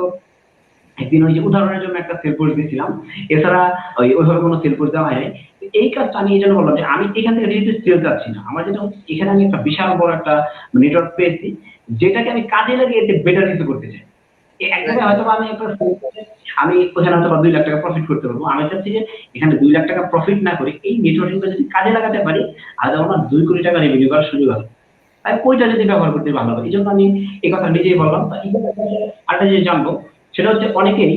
একদিন ওই যে উদাহরণের জন্য একটা সেল কোর্স দিয়েছিলাম, এছাড়া ওইভাবে কোনো সেল কোর্স দেওয়া হয় নাই। তো এই কাজটা আমি এই জন্য বললাম যে আমি এখান থেকে ডিরেক্টলি সেল চাচ্ছি না, আমার যেটা হচ্ছে এখানে আমি একটা বিশাল বড় একটা নেটওয়ার্ক পেয়েছি যেটাকে আমি কাজে লাগিয়ে এতে বেটার কিছু করতে চাই। এক রাইট জায়গায় রাইট। হয়তো বা আমি একটা আমি ওখানে হয়তো বা 2 লাখ টাকা প্রফিট করতে পারবো, আমি চাচ্ছি যে এখানে 2 লাখ টাকা প্রফিট না করে এই নেটওয়ার্কিংটা যদি কাজে লাগাতে পারি, আর আমার 2 কোটি টাকা রেভিনিউ করার সুযোগ আছে। তাই ওইটা যদি ব্যবহার করতে ভালো হবে, এই জন্য আমি এই কথা নিজেই বললাম। তো এই কথা আরেকটা জিনিস জানবো, সেটা হচ্ছে অনেকেই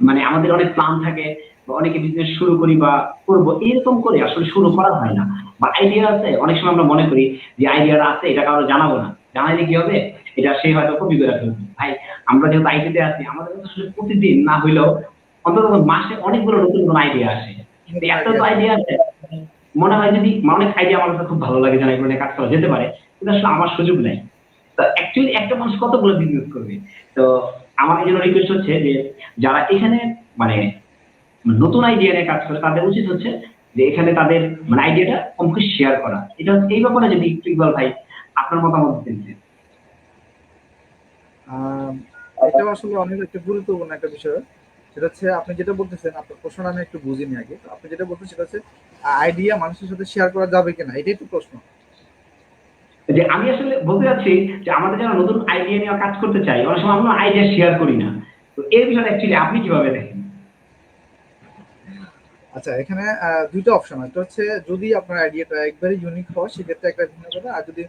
মানে আমাদের অনেক প্ল্যান থাকে বা অনেকে বিজনেস শুরু করি বা করবো এরকম করে আসলে শুরু করা হয় না, বা আইডিয়া আছে অনেক সময় আমরা মনে করি যে আইডিয়াটা আছে এটা কারো জানাবো না, জানাইলে কি হবে এটা সে হয়তো কপি করে ফেলবে। ভাই আমরা যেহেতু আইটিতে আছি আমাদের কাছে আসলে প্রতিদিন না হইলেও অন্তত মাসে অনেকগুলো নতুন নতুন আইডিয়া আসে। তো নতুন এত আইডিয়া আসে। আইডিয়া আছে, মনে হয় যদি অনেক আইডিয়া আমার কাছে খুব ভালো লাগে যে না এগুলো নিয়ে কাজ করা যেতে পারে, কিন্তু আসলে আমার সুযোগ নেই। তো অ্যাকচুয়ালি একটা মানুষ কতগুলো বিজনেস করবে? তো আমার এই জন্য রিকোয়েস্ট হচ্ছে যে যারা এখানে মানে নতুন আইডিয়া নিয়ে কাজ করে তাদের উচিত হচ্ছে যে এখানে তাদের মানে আইডিয়াটা কমকে শেয়ার করা। এটা হচ্ছে এই ব্যাপারে যদি একটু ইকবাল ভাই আপনার মতামত দিতেন যে। আম, এটাও আসলে অনেক একটা গুরুত্বপূর্ণ একটা বিষয়। সেটা হচ্ছে আপনি যেটা বলতেছেন, আপনার প্রশ্নটা আমি একটু বুঝিনি আগে। তো আপনি যেটা বলতেছেন সেটা হচ্ছে আইডিয়া মানুষের সাথে শেয়ার করা যাবে কিনা, এটাই তো প্রশ্ন। যে আমি আসলে বলতে চাচ্ছি যে আমাদের যারা নতুন আইডিয়া নিয়ে কাজ করতে চাই অনেক সময় আমরা আইডিয়া শেয়ার করি না। তো এই বিষয়টা অ্যাকচুয়ালি আপনি কিভাবে দেখেন? আচ্ছা, এখানে দুইটা অপশন। একটা হচ্ছে যদি আপনার আইডিয়াটা একবারে ইউনিক হয় সেক্ষেত্রে একটা ভিন্ন কথা, আর যদি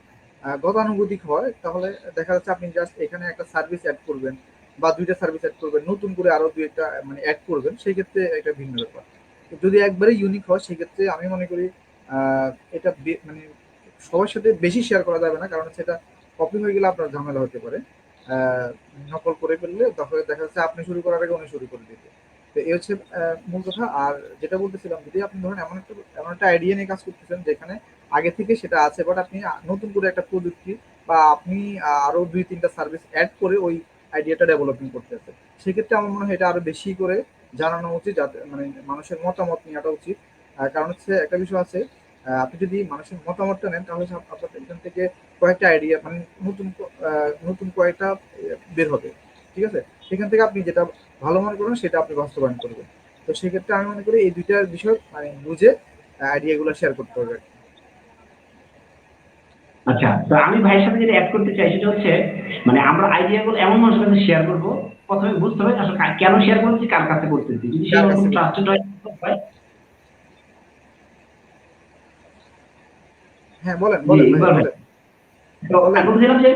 গতানুগতিক হয় তাহলে দেখা যাচ্ছে আপনি জাস্ট এখানে একটা সার্ভিস অ্যাড করবেন বা দুইটা সার্ভিস অ্যাড করবেন, নতুন করে আরো দুই একটা মানে অ্যাড করবেন, সেই ক্ষেত্রে এটা ভিন্ন ব্যাপার। তো যদি একবারে ইউনিক হয় সেক্ষেত্রে আমি মনে করি এটা মানে সবার সাথে বেশি শেয়ার করা যাবে না, কারণ হচ্ছে এটা কপি হয়ে গেলে আপনার ঝামেলা হতে পারে। আহ, নকল করে ফেললে তাহলে দেখা যাচ্ছে আপনি শুরু করার আগে উনি শুরু করে দিতে। তো এই হচ্ছে মূল কথা। আর যেটা বলতেছিলাম, যদি আপনি ধরেন এমন একটা আইডিয়া নিয়ে কাজ করতেছেন যেখানে আগে থেকে সেটা আছে, বাট আপনি নতুন করে একটা প্রযুক্তি বা আপনি আরো দুই তিনটা সার্ভিস অ্যাড করে ওই আইডিয়াটা ডেভেলপমেন্ট করতেছেন, সেক্ষেত্রে আমার মনে হয় এটা আরো বেশি করে জানানো উচিত, যাতে মানে মানুষের মতামত নেওয়াটা উচিত। কারণ হচ্ছে একটা বিষয় আছে, আপনি যদি মানুষের মতামতটা নেন তাহলে আপনার এখান থেকে কয়েকটা আইডিয়া মানে নতুন কয়েকটা বের হবে। ঠিক আছে? সেখান থেকে আপনি যেটা ভালো মনে করবেন সেটা আপনি বাস্তবায়ন করবেন। তো সেক্ষেত্রে আমি মনে করি এই দুইটার বিষয় মানে বুঝে আইডিয়া গুলো শেয়ার করতে হবে। আচ্ছা, তো আমি ভাইয়ের সাথে যেটা এড করতে চাই সেটা হচ্ছে মানে আমরা আইডিয়া গুলো এমন মানুষের কাছে শেয়ার করবো, প্রথমে বুঝতে হবে আসলে কেন শেয়ার করছি, কার কাছে করতেছি। যদি সেই কার রকম কাছে করতে ট্রাস্টেড হয়, হ্যাঁ, বলেন জি বলেন ভাইয়া ইকবাল ভাই। বলেন। তো বলেন। আমি বলছিলাম যে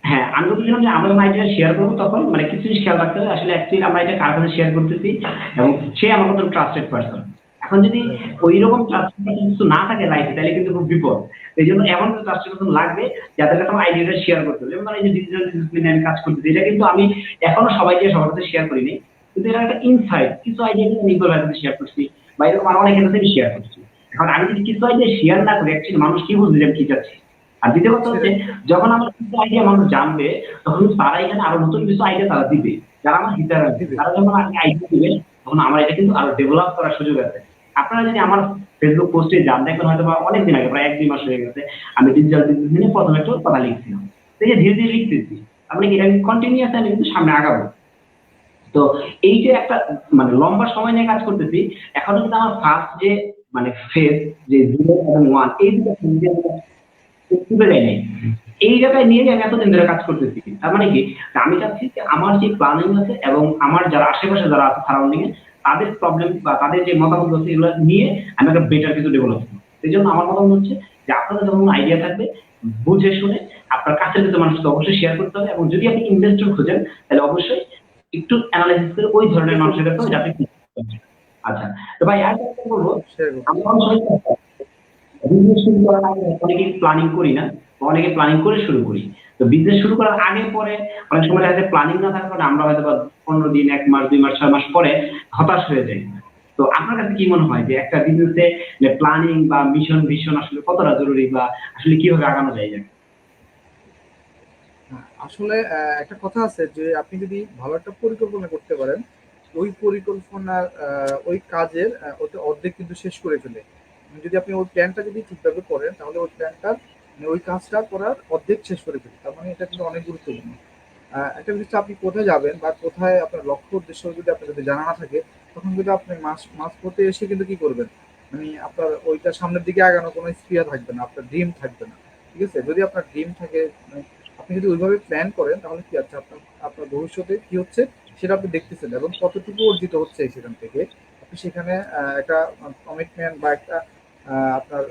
হ্যাঁ, আমি বলছিলাম যে আমরা যখন আইডিয়া শেয়ার করবো তখন মানে কিছু জিনিস খেয়াল রাখতে হবে আসলে অ্যাকচুয়ালি আমরা এটা কার কাছে শেয়ার করতেছি এবং সে আমার মতো ট্রাস্টেড পারসন। এখন যদি রাইট ওই রকম ট্রাস্টেড পারসন কিছু না থাকে লাইফে তাহলে কিন্তু খুব বিপদ। এই জন্য এমন কিছু ট্রাস্টেড পারসন লাগবে যাদের কাছে আমার আইডিয়াটা শেয়ার করতে হবে। যেমন এই যে ডিজিটাল ডিসিপ্লিনে আমি কাজ করতেছি, এটা কিন্তু আমি এখনো সবাইকে সবার কাছে শেয়ার করিনি, কিন্তু এটা একটা ইনসাইট কিছু আইডিয়া কিন্তু নিকল ভাইয়ের সাথে শেয়ার করছি বা এরকম আরো অনেকের সাথে শেয়ার করছি। এখন আমি যদি কিছু আইডিয়া শেয়ার না করি অ্যাকচুয়ালি মানুষ কি বুঝবে যে আমি কি চাচ্ছি। আর দ্বিতীয় কথা হচ্ছে সেটাই। যখন আমার কিছু আইডিয়া মানুষ জানবে তখন তারা এখানে আরো নতুন কিছু আইডিয়া তারা দিবে যারা আমার হিতার আছে। দিবে। তারা যখন আইডিয়া দিবে তখন আমার এটা কিন্তু আরো ডেভেলপ করার সুযোগ আছে। আপনারা যদি আমার ফেসবুক পোস্টে যান দেখবেন হয়তো বা অনেকদিন আগে প্রায় 1-2 মাস হয়ে গেছে আমি ডিজিটাল বিজনেস নিয়ে প্রথম একটা কথা লিখছিলাম। তো এই যে ধীরে ধীরে লিখতেছি, আপনি কি এটা কন্টিনিউয়াস আমি কিন্তু সামনে আগাবো। তো এই যে একটা মানে লম্বা সময় নিয়ে কাজ করতেছি, এখনো কিন্তু আমার ফার্স্ট যে মানে ফেজ যে 0 এবং 1 এই দুটো তুলে দেয় নাই। এই জায়গায় নিয়ে আমি এতদিন ধরে কাজ করতেছি। তার মানে কি? আমি চাচ্ছি যে আমার যে প্ল্যানিং আছে এবং আমার যারা আশেপাশে যারা আছে সারাউন্ডিং এ তাদের প্রবলেম বা তাদের যে মতামত আছে এগুলো নিয়ে আমি একটা বেটার কিছু ডেভেলপ করবো। এই জন্য আমার মতামত হচ্ছে যে আপনাদের যখন আইডিয়া থাকবে বুঝে শুনে আপনার কাছের কিছু মানুষকে অবশ্যই শেয়ার করতে হবে, এবং যদি আপনি ইনভেস্টর খোঁজেন তাহলে অবশ্যই একটু অ্যানালাইসিস করে ওই ধরনের মানুষের কাছে যাতে। আচ্ছা, তো ভাই আর একটা বলবো, শেয়ার করুন। আমরা অনেক সময় বিজনেস শুরু করার আগে অনেকে প্ল্যানিং করি না, বা অনেকে প্ল্যানিং করে শুরু করি। তো বিজনেস শুরু করার আগে পরে অনেক সময় দেখা যায় প্ল্যানিং না থাকার কারণে আমরা হয়তো বা 15 দিন, 1 মাস, 2 মাস, 6 মাস পরে হতাশ হয়ে যাই। তো আপনার কাছে কি মনে হয় যে একটা বিজনেসে প্ল্যানিং বা মিশন ভিশন আসলে কতটা জরুরি, বা আসলে কিভাবে আগানো যায় যায়? হ্যাঁ, আসলে একটা কথা আছে যে আপনি যদি ভালো একটা পরিকল্পনা করতে পারেন, ওই পরিকল্পনার ওই কাজের ওটা অর্ধেক কিন্তু শেষ করে ফেলে। যদি আপনি ওই প্ল্যানটা যদি ঠিকভাবে করেন তাহলে ওই প্ল্যানটা মানে ওই কাজটা করার অর্ধেক শেষ করে ফেলে। তার মানে এটা কিন্তু অনেক গুরুত্বপূর্ণ। একটা জিনিস হচ্ছে আপনি কোথায় যাবেন বা কোথায় আপনার লক্ষ্য উদ্দেশ্য যদি আপনার যদি জানা না থাকে, তখন কিন্তু আপনি মাঝপথে এসে কিন্তু কি করবেন? মানে আপনার ওইটা সামনের দিকে আগানোর কোনো স্পৃহা থাকবে না, আপনার ড্রিম থাকবে না। ঠিক আছে? যদি আপনার ড্রিম থাকে, মানে আপনি যদি ওইভাবে প্ল্যান করেন তাহলে কি আছে, আপনার আপনার ভবিষ্যতে কি হচ্ছে সেটা আপনি দেখতেছেন এবং কতটুকু অর্জিত হচ্ছে সেখান থেকে। আপনি সেখানে একটা কমিটমেন্ট বা একটা আপনার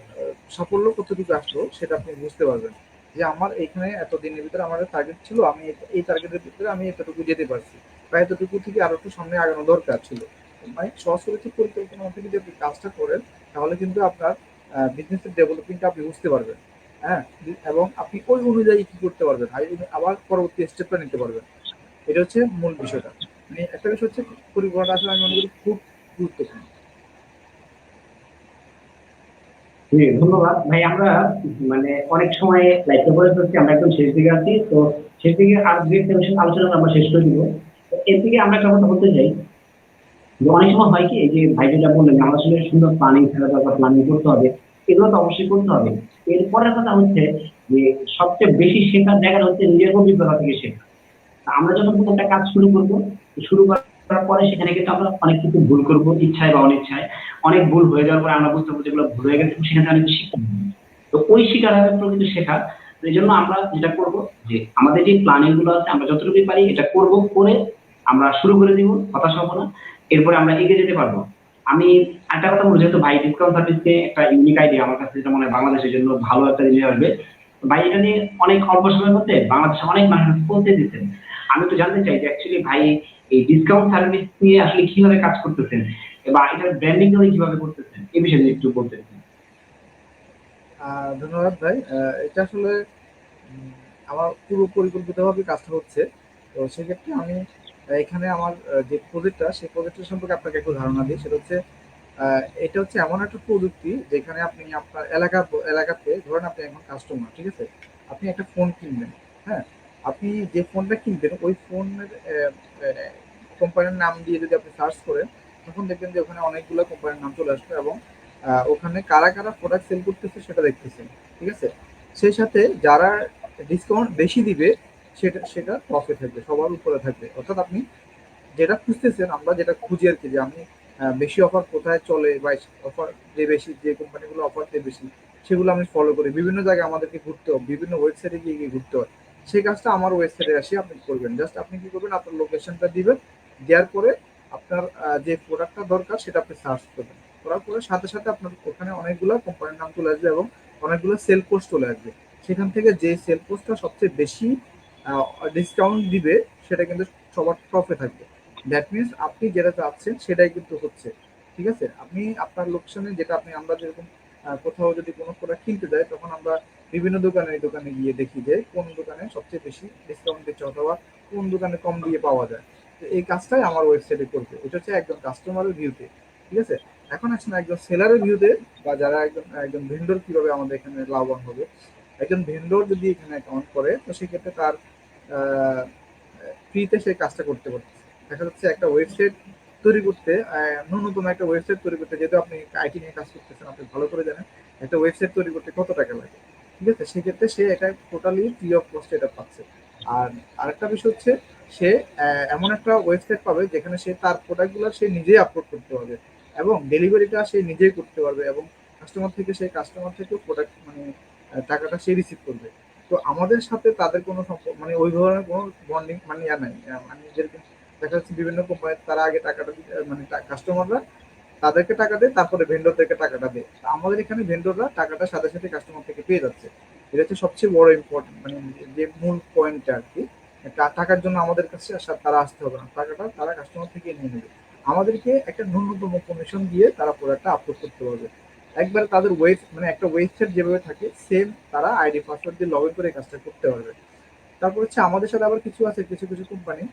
সাফল্য কতটুকু আসলো সেটা আপনি বুঝতে পারবেন। যে আমার এইখানে এত দিনের ভিতরে আমার টার্গেট ছিল, আমি এই টার্গেটের ভিতরে আমি এতটুকু যেতে পারছি, বা এতটুকু থেকে আরো একটু সামনে আগানো দরকার ছিল। মানে সরাসরি পরিকল্পনা মতো যদি আপনি কাজটা করেন তাহলে কিন্তু আপনার বিজনেসের ডেভেলপিংটা আপনি বুঝতে পারবেন। হ্যাঁ, এবং আপনি ওই অনুযায়ী কি করতে পারবেন, আবার পরবর্তী স্টেপটা নিতে পারবেন। এটা হচ্ছে মূল বিষয়টা। মানে একটা বিষয় হচ্ছে পরিকল্পনাটা আসলে আমি মনে করি খুব গুরুত্বপূর্ণ। জি, ধন্যবাদ ভাই। আমরা মানে অনেক সময় লাইফে বলে ফেলছি, আমরা একদম শেষ দিকে আছি। তো শেষ দিকে আর দুই একটা বিষয় আলোচনা আমরা শেষ করে দিব। তো এর থেকে আমরা একটা কথা বলতে চাই যে অনেক সময় হয় কি, এই যে ভাই যেটা বললেন যে আমার আসলে সুন্দর প্ল্যানিং থাকা দরকার, প্ল্যানিং করতে হবে, এগুলো তো অবশ্যই করতে হবে। এরপরের কথা হচ্ছে যে সবচেয়ে বেশি শেখার জায়গাটা হচ্ছে নিজের অভিজ্ঞতা থেকে শেখা। আমরা যখন কোনো একটা কাজ শুরু করব, শুরু করার পরে সেখানে কিন্তু আমরা অনেক কিছু ভুল করব, ইচ্ছায় বা অনিচ্ছায়। অনেক ভুল হয়ে যাওয়ার পরে আমরা বুঝতে পারবো যেগুলো ভুল হয়ে গেছে, এবং সেখানে অনেক শিক্ষা নেব। তো ওই শিকার হবে প্রকৃত শেখা। তো এই জন্য আমরা যেটা করব যে আমাদের যে প্ল্যানিং গুলো আছে আমরা যতটুকু পারি এটা করব, করে আমরা শুরু করে দিব, হতাশ হবো না, এরপরে আমরা এগিয়ে যেতে পারবো। আমি একটা কথা বলবো, যেহেতু ভাই ডিসকাউন্ট সার্ভিসকে একটা ইউনিক আইডিয়া, আমার কাছে যেটা মনে হয় বাংলাদেশের জন্য ভালো একটা জিনিস আসবে। ভাই এটা নিয়ে অনেক অল্প সময়ের মধ্যে বাংলাদেশে অনেক মানুষ পৌঁছে দিচ্ছেন। আমি তো জানতে চাই যে অ্যাকচুয়ালি ভাই এই ডিসকাউন্ট সার্ভিস নিয়ে আসলে কিভাবে কাজ করতেছেন, বা এটার ব্র্যান্ডিং কিভাবে করতেছেন, এই বিষয়ে যদি একটু বলতেন। ধন্যবাদ ভাই। এটা আসলে উম, আমার পুরো পরিকল্পিতভাবে কাজটা হচ্ছে। তো সেক্ষেত্রে আমি এখানে আমার যে প্রজেক্টটা সেই প্রজেক্টের সম্পর্কে আপনাকে একটু ধারণা দিই। সেটা হচ্ছে এটা হচ্ছে এমন একটা প্রযুক্তি যেখানে আপনি আপনার এলাকাতে ধরেন আপনি এখন কাস্টমার, ঠিক আছে? আপনি একটা ফোন কিনবেন। হ্যাঁ, আপনি যে ফোনটা কিনবেন ওই ফোনের কোম্পানির নাম দিয়ে যদি আপনি সার্চ করেন তখন দেখবেন যে ওখানে অনেকগুলো কোম্পানির নাম চলে আসবে এবং ওখানে কারা কারা প্রোডাক্ট সেল করতেছে সেটা দেখতেছেন। ঠিক আছে? সেই সাথে যারা ডিসকাউন্ট বেশি দিবে সেটা সেটা প্রফিট থাকবে, সবার উপরে থাকবে। অর্থাৎ আপনি যেটা খুঁজতেছেন, আমরা যেটা খুঁজি আর কি, যে আমি বেশি অফার কোথায় চলে বা অফার যে বেশি, যে কোম্পানিগুলো অফার দেয় বেশি সেগুলো আমি ফলো করি। বিভিন্ন জায়গায় আমাদেরকে ঘুরতে হবে, বিভিন্ন ওয়েবসাইটে গিয়ে গিয়ে ঘুরতে হয়। সেই কাজটা আমার ওয়েবসাইটে আসি আপনি করবেন। জাস্ট আপনি কি করবেন, আপনার লোকেশনটা দিবেন, দেওয়ার পরে আপনার যে প্রোডাক্টটা দরকার সেটা আপনি সার্চ করবেন। করার পরে সাথে সাথে আপনার ওখানে অনেকগুলো কোম্পানির নাম চলে আসবে এবং অনেকগুলো সেল পোস্ট চলে আসবে। সেখান থেকে যে সেল পোস্টটা সবচেয়ে বেশি ডিসকাউন্ট দিবে সেটা কিন্তু সবার টপে থাকবে। দ্যাট মিনস আপনি যেটা চাচ্ছেন সেটাই কিন্তু হচ্ছে। ঠিক আছে? আপনি আপনার লোকেশনে যেটা আপনি, আমরা যেরকম কোথাও যদি কোনো প্রোডাক্ট কিনতে যাই তখন আমরা বিভিন্ন দোকানে গিয়ে দেখি যে কোন দোকানে সবচেয়ে বেশি ডিসকাউন্ট দিচ্ছে অথবা কোন দোকানে কম দিয়ে পাওয়া যায়। তো এই কাজটাই আমার ওয়েবসাইটে করবে। এটা হচ্ছে একজন কাস্টমারের ভিউতে। ঠিক আছে? এখন আসুন একজন সেলারের ভিউতে, বা যারা একজন একজন ভেন্ডর কিভাবে আমাদের এখানে লাভবান হবে। একজন ভেন্ডর যদি এখানে অ্যাকাউন্ট করে তো সেক্ষেত্রে তার ফ্রিতে সেই কাজটা করতে পারতেছে। দেখা যাচ্ছে একটা ওয়েবসাইট তৈরি করতে, ন্যূনতম একটা ওয়েবসাইট তৈরি করতে, যেহেতু আপনি আইটি নিয়ে কাজ করতেছেন আপনি ভালো করে জানেন একটা ওয়েবসাইট তৈরি করতে কত টাকা লাগে। ঠিক আছে? সেক্ষেত্রে সে এটা টোটালি ফ্রি অফ কস্ট এটা পাচ্ছে। আর আরেকটা বিষয় হচ্ছে সে এমন একটা ওয়েবসাইট পাবে যেখানে সে তার প্রোডাক্টগুলো সে নিজেই আপলোড করতে পারবে এবং ডেলিভারিটা সে নিজেই করতে পারবে এবং কাস্টমার থেকেও প্রোডাক্ট মানে টাকাটা সে রিসিভ করবে। তো আমাদের সাথে তাদের কোনো সম্পর্ক মানে ওই ধরনের কোনো বন্ডিং মানে ইয়া নাই। মানে যেরকম দেখা যাচ্ছে বিভিন্ন কোম্পানি তারা আগে টাকাটা মানে কাস্টমাররা তাদেরকে টাকা দেয়, তারপরে ভেন্ডরদেরকে টাকাটা দেয়। তা আমাদের এখানে ভেন্ডররা টাকাটা সাথে সাথে কাস্টমার থেকে পেয়ে যাচ্ছে। এটা হচ্ছে সবচেয়ে বড় ইম্পর্টেন্ট, মানে যে মূল পয়েন্টটা আর কি। টাকার জন্য আমাদের কাছে তারা আসতে হবে না, টাকাটা তারা কাস্টমার থেকে নিয়ে নেবে। আমাদেরকে একটা ন্যূনতম কমিশন দিয়ে তারা প্রোডাক্টটা আপলোড করতে পারবে। একবারে তাদের মানে একটা ওয়েবসাইট যেভাবে থাকে সেম তারা আইডি পাসওয়ার্ড দিয়ে লগ ইন করে এই কাজটা করতে পারবে। তারপর হচ্ছে আমাদের সাথে আবার কিছু আছে, কিছু কিছু কোম্পানি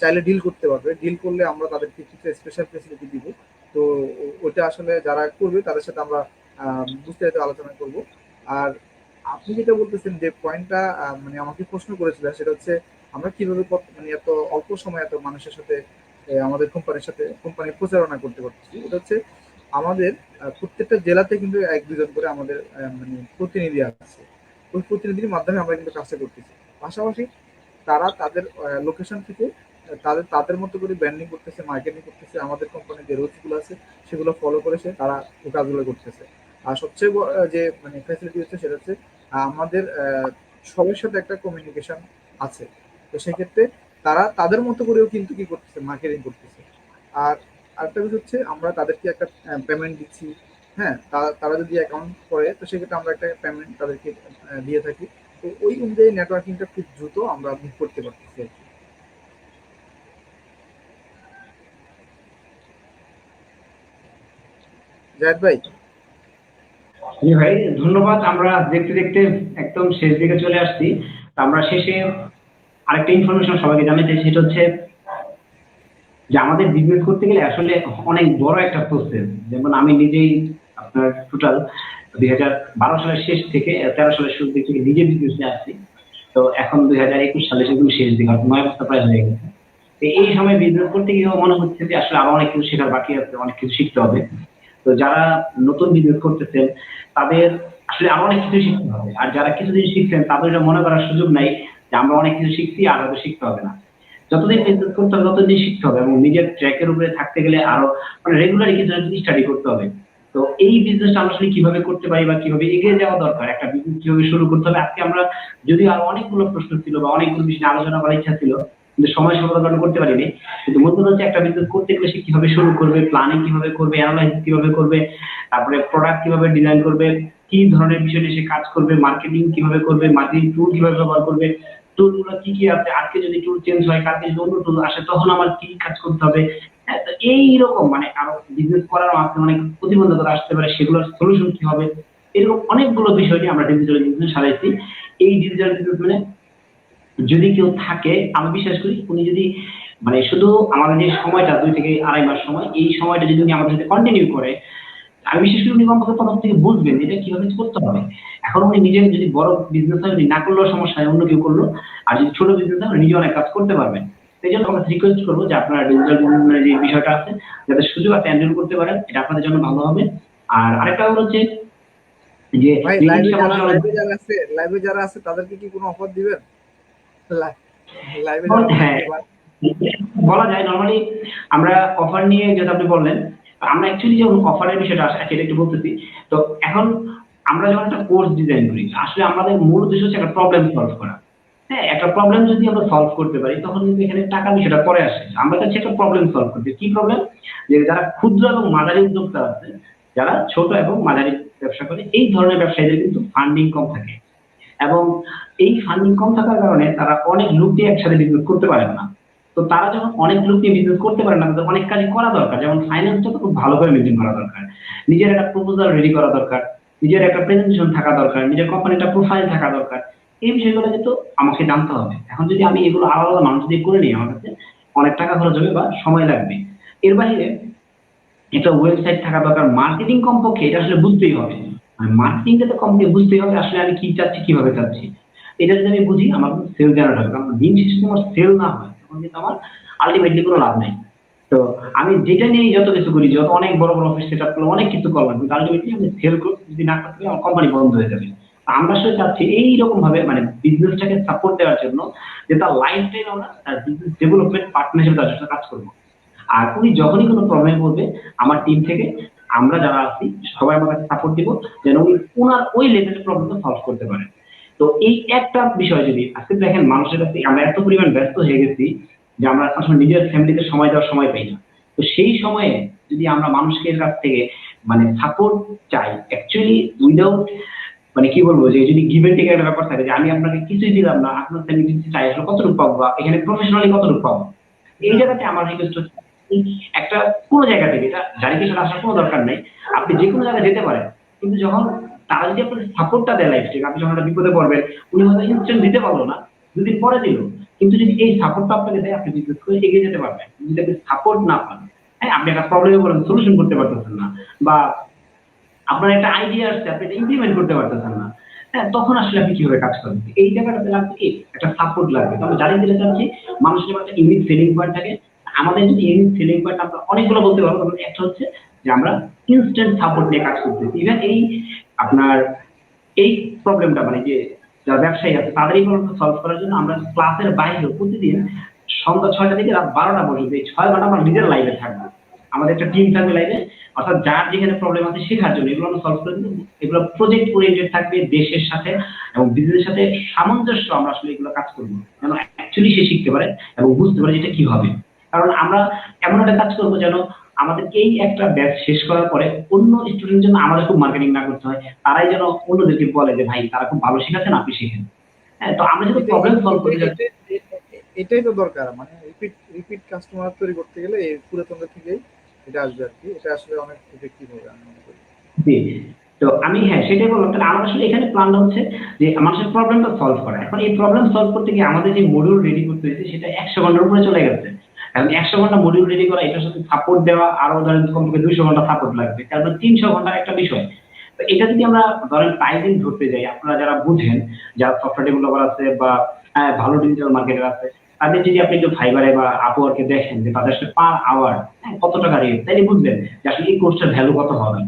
চাইলে ডিল করতে পারবে। ডিল করলে আমরা তাদেরকে কিছু স্পেশাল ফেসিলিটি দিব। তো ওটা আসলে যারা করবে তাদের সাথে আমরা বিস্তারিত আলোচনা করব। আর আপনি যেটা বলতেছেন যে পয়েন্টটা মানে আমাকে প্রশ্ন করেছিলেন, সেটা হচ্ছে আমরা কিভাবে মানে এত অল্প সময় এত মানুষের সাথে আমাদের কোম্পানির সাথে কোম্পানি প্রচারণা করতে পারতেছি। এটা হচ্ছে আমাদের প্রত্যেকটা জেলাতে কিন্তু এক দুজন করে আমাদের মানে প্রতিনিধি আছে। ওই প্রতিনিধির মাধ্যমে আমরা কিন্তু কাজটা করতেছি। পাশাপাশি তারা তাদের লোকেশন থেকে তাদের তাদের মতো করে ব্র্যান্ডিং করতেছে, মার্কেটিং করতেছে, আমাদের কোম্পানির যে রুলস গুলো আছে সেগুলো ফলো করেছে তারা এই কাজগুলো করতেছে। আর সবচেয়ে যে মানে ফ্যাসিলিটি হচ্ছে সেটা হচ্ছে আমাদের সবার সাথে একটা কমিউনিকেশন আছে। তো সেক্ষেত্রে তারা তাদের মতো করেও কিন্তু কি করতেছে, মার্কেটিং করতেছে। আর আরেকটা বিষয় হচ্ছে আমরা তাদেরকে একটা পেমেন্ট দিচ্ছি। হ্যাঁ, তারা যদি অ্যাকাউন্ট করে তো সেক্ষেত্রে আমরা একটা পেমেন্ট তাদেরকে দিয়ে থাকি। তো ওই অনুযায়ী নেটওয়ার্কিংটা খুব দ্রুত আমরা মুভ করতে পারতেছি আর কি। জাহেদ ভাই, জি ভাই, ধন্যবাদ। আমরা দেখতে দেখতে একদম শেষ দিকে চলে আসছি। তো আমরা শেষে আরেকটা ইনফরমেশন সবাইকে জানাতে চাই, সেটা হচ্ছে যে আমাদের বিজনেস করতে গেলে আসলে অনেক বড় একটা প্রসেস। যেমন আমি নিজেই আপনার টোটাল 2012 সালের শেষ থেকে 13 সালের শুরু থেকে নিজে বিজনেসে আসছি। তো এখন 2021 সালে সেগুলো শেষ দিকে, 9 বছর প্রায় হয়ে গেছে। তো এই সময় বিজনেস করতে গিয়েও মনে হচ্ছে যে আসলে আরো অনেক কিছু শেখার বাকি আছে, অনেক কিছু শিখতে হবে। তো যারা নতুন বিজনেস করতেছেন তাদের আসলে আরো অনেক কিছু শিখতে হবে। আর যারা কিছুদিন শিখছেন তাদের এটা মনে করার সুযোগ নাই যে আমরা অনেক কিছু শিখছি আর হয়তো শিখতে হবে না। যতদিন বিজনেস করতে হবে ততদিন শিখতে হবে, এবং নিজের ট্র্যাকের উপরে থাকতে গেলে আরো মানে রেগুলারই কিছু স্টাডি করতে হবে। তো এই বিজনেসটা আমরা আসলে কিভাবে করতে পারি বা কিভাবে এগিয়ে যাওয়া দরকার, একটা বিজনেস কিভাবে শুরু করতে হবে, আজকে আমরা যদিও আরো অনেকগুলো প্রশ্ন ছিল বা অনেকগুলো বিষয় নিয়ে আলোচনা করার ইচ্ছা ছিল, কিন্তু সময় স্বল্পতার কারণে করতে পারিনি। কিন্তু মূলত হচ্ছে একটা বিজনেস করতে গেলে সে কিভাবে শুরু করবে, প্ল্যানিং কিভাবে করবে, অ্যানালাইসিস কিভাবে করবে, তারপরে প্রোডাক্ট কিভাবে ডিজাইন করবে, কি ধরনের বিষয় নিয়ে সে কাজ করবে, মার্কেটিং কিভাবে করবে, মার্কেটিং টুল কিভাবে ব্যবহার করবে, টুল গুলো কি কি আছে, আজকে যদি টুল চেঞ্জ হয় কালকে যদি অন্য টুল আসে তখন আমার কি কাজ করতে হবে। হ্যাঁ, তো এইরকম মানে আরো বিজনেস করার মাঝে অনেক প্রতিবন্ধকতা আসতে পারে, সেগুলোর সলিউশন কি হবে, এরকম অনেকগুলো বিষয় নিয়ে আমরা ডিজিটাল বিজনেস সাজাইছি। এই ডিজিটাল বিজনেস মানে যদি কেউ থাকে, আমি বিশ্বাস করি উনি যদি মানে শুধু আমাদের যে সময়টা 2 থেকে আড়াই মাস সময়, এই সময়টা যদি উনি আমাদের সাথে কন্টিনিউ করে, আমি বিশেষ করে উনি কমপক্ষে প্রথম থেকে বুঝবেন এটা কিভাবে করতে হবে। এখন উনি নিজে যদি বড় বিজনেস হয় উনি না করলেও সমস্যা হয়, অন্য কেউ করলো। আর যদি ছোট বিজনেস হয় উনি নিজে অনেক কাজ করতে পারবেন। সেই জন্য আমরা রিকোয়েস্ট করবো যে আপনারা ডিজিটাল বিজনেস যে বিষয়টা আছে যাতে সুযোগ আছে হ্যান্ডেল করতে পারেন, এটা আপনাদের জন্য ভালো হবে। আর আরেকটা হলো হচ্ছে যে ভাই এই জিনিসটা মানুষের অনেক লাইভে যারা আছে তাদেরকে কি কোনো অফার দিবেন? লাইভে যারা হ্যাঁ, থাকবে বা বলা যায় নরমালি আমরা অফার নিয়ে যেটা আপনি বললেন, আমরা অ্যাকচুয়ালি যে অফারের বিষয়টা আসে সেটা একটু বলতেছি। তো এখন আমরা যখন একটা কোর্স ডিজাইন করি, আসলে আমাদের মূল উদ্দেশ্য হচ্ছে একটা প্রবলেম সলভ করা। হ্যাঁ, একটা প্রবলেম যদি আমরা সলভ করতে পারি তখন কিন্তু এখানে টাকা বিষয়টা পরে আসে। আমরা চাচ্ছি একটা প্রবলেম সলভ করতে। কি প্রবলেম? যে যারা ক্ষুদ্র এবং মাঝারি উদ্যোক্তা আছে, যারা ছোট এবং মাঝারি ব্যবসা করে, এই ধরনের ব্যবসায়ীদের কিন্তু ফান্ডিং কম থাকে, এবং এই ফান্ডিং কম থাকার কারণে তারা অনেক লোক দিয়ে একসাথে বিজনেস করতে পারেন না। তো তারা যখন অনেক লোক দিয়ে বিজনেস করতে পারে না, তাদের অনেক কাজই করা দরকার। যেমন ফাইন্যান্সটা তো খুব ভালো করে মেনটেন করা দরকার, নিজের একটা প্রপোজাল রেডি করা দরকার, নিজের একটা প্রেজেন্টেশন থাকা দরকার, নিজের কোম্পানিটা প্রোফাইল থাকা দরকার। এই বিষয়গুলো কিন্তু আমাকে জানতে হবে। এখন যদি আমি এগুলো আলাদা আলাদা মানুষ দিয়ে করে নিই, আমার কাছে অনেক টাকা খরচ হবে বা সময় লাগবে। এর বাইরে একটা ওয়েবসাইট থাকা দরকার, মার্কেটিং কমপক্ষে এটা আসলে বুঝতেই হবে। মার্কেটিংটা তো কমপ্লিট বুঝতেই হবে আসলে আমি কি চাচ্ছি, কিভাবে চাচ্ছি। এটা যদি আমি বুঝি আমার সেল জেনারেট হবে, কারণ দিন শেষে তোমার সেল না হয় তখন কিন্তু আমার আলটিমেটলি কোনো লাভ নেই। তো আমি যেটা নিয়ে যত কিছু করি, যত অনেক বড় বড় অফিস সেট আপ করলে অনেক কিছু করলাম, কিন্তু আলটিমেটলি আমি সেল যদি না করতে পারি আমার কোম্পানি বন্ধ হয়ে যাবে। তো আমরা আসলে চাচ্ছি এইরকম ভাবে মানে বিজনেসটাকে সাপোর্ট দেওয়ার জন্য যে তার লাইফ টাইম আমরা তার বিজনেস ডেভেলপমেন্ট পার্টনার হিসেবে তার সাথে কাজ করবো। আর উনি যখনই কোনো প্রবলেম পড়বে, আমার টিম থেকে আমরা যারা আছি সবাই আমার কাছে সাপোর্ট দিব, যেন উনি ওনার ওই লেভেলের প্রবলেমটা সলভ করতে পারে। তো এই একটা বিষয় যদি আজকে দেখেন, মানুষের কাছে আমরা এত পরিমাণ ব্যস্ত হয়ে গেছি যে আমরা আসলে নিজের ফ্যামিলিতে সময় দেওয়ার সময় পাই না। তো সেই সময়ে যদি আমরা মানুষের কাছ থেকে মানে সাপোর্ট চাই অ্যাকচুয়ালি উইদাউট মানে কি বলবো যে যদি গিভ এন্ড টেক একটা ব্যাপার থাকে যে আমি আপনাকে কিছুই দিলাম না, আপনার থেকে আমি যদি চাই আসলে কতটুকু পাবো বা এখানে প্রফেশনালি কতটুকু পাবো, এই জায়গাতে আমার রিকোয়েস্ট হচ্ছে একটা কোনো জায়গা থেকে এটা জারিকে সাথে আসার কোনো দরকার নেই, আপনি যে কোনো জায়গায় যেতে পারেন, কিন্তু যখন তারা যদি আপনাকে সাপোর্টটা দেয় লাইফ থেকে, আপনি যখন একটা বিপদে পড়বেন, উনি হয়তো ইনস্ট্যান্ট দিতে পারলো না, দুদিন পরে দিল, কিন্তু যদি এই সাপোর্টটা আপনাকে দেয় আপনি বিজনেস করে এগিয়ে যেতে পারবেন। যদি আপনি সাপোর্ট না পান, হ্যাঁ আপনি একটা প্রবলেমে পড়েন, সলিউশন করতে পারতেছেন না, বা আপনার একটা আইডিয়া আসছে আপনি এটা ইমপ্লিমেন্ট করতে পারতেছেন না, হ্যাঁ তখন আসলে আপনি কিভাবে কাজ করবেন? এই জায়গাটাতে লাগবে কি একটা সাপোর্ট লাগবে। তো আমরা জানি দিলে চাচ্ছি মানুষের যেমন একটা ইউনিক সেলিং পয়েন্ট থাকে, আমাদের যদি ইউনিক সেলিং পয়েন্ট আমরা অনেকগুলো বলতে পারবো, তখন একটা হচ্ছে যে আমরা ইনস্ট্যান্ট সাপোর্ট নিয়ে কাজ করতেছি। ইভেন এই আপনার এই প্রবলেমটা মানে যে যারা ব্যবসায়ী আছে তাদের এই প্রবলেমটা সলভ করার জন্য আমরা ক্লাসের বাইরেও প্রতিদিন সন্ধ্যা 6টা থেকে রাত 12টা পর্যন্ত এই 6 ঘন্টা আমরা নিজের লাইভে থাকবো। আমাদের একটা টিম থাকবে লাইভে, অর্থাৎ যার যেখানে প্রবলেম আছে শেখার জন্য এগুলো আমরা সলভ করে দিব। এগুলো প্রজেক্ট ওরিয়েন্টেড থাকবে, দেশের সাথে এবং বিজনেসের সাথে সামঞ্জস্য আমরা আসলে এগুলো কাজ করবো যেন অ্যাকচুয়ালি সে শিখতে পারে এবং বুঝতে পারে যে এটা কি হবে। কারণ আমরা এমন একটা কাজ করবো যেন আমাদেরকে এই একটা ব্যাচ শেষ করার পরে অন্য স্টুডেন্ট যেন আমাদের খুব মার্কেটিং না করতে হয়, তারাই যেন অন্যদেরকে বলে যে ভাই তারা খুব ভালো শেখাচ্ছেন, আপনি শিখেন। হ্যাঁ, তো আমরা যদি এটা প্রবলেম সলভ করে যাচ্ছি। এটা এটাই তো দরকার, মানে রিপিট রিপিট কাস্টমার তৈরি করতে গেলে এই পুরাতনটা থেকেই এটা আসবে আর কি। এটা আসলে অনেক ইফেক্টিভ হবে আমি মনে করি। জি, তো আমি হ্যাঁ সেটাই বললাম। তাহলে আমার আসলে এখানে প্ল্যানটা হচ্ছে যে মানুষের প্রবলেমটা সলভ করা। এখন এই প্রবলেম সলভ করতে গিয়ে আমাদের যে মডিউল রেডি করতে হয়েছে সেটা 100 ঘন্টার উপরে চলে গেছে। এখন 100 ঘন্টা মডিউল রেডি করা, এটার সাথে সাপোর্ট দেওয়া আরো ধরেন কমপক্ষে 200 ঘন্টা সাপোর্ট লাগবে, তারপর 300 ঘন্টার একটা বিষয়। তো এটা যদি আমরা ধরেন প্রাইজিং ধরতে যাই, আপনারা যারা বুঝেন, যারা সফটওয়্যার ডেভেলপার আছে বা ভালো ডিজিটাল মার্কেটার আছে, তাদের যদি আপনি একটু ফাইবারে বা আপওয়ার্কে দেখেন যে তাদের সাথে পার আওয়ার কত টাকা রেট, তাইলে বুঝবেন যে আসলে এই কোর্সটার ভ্যালু কত হবে।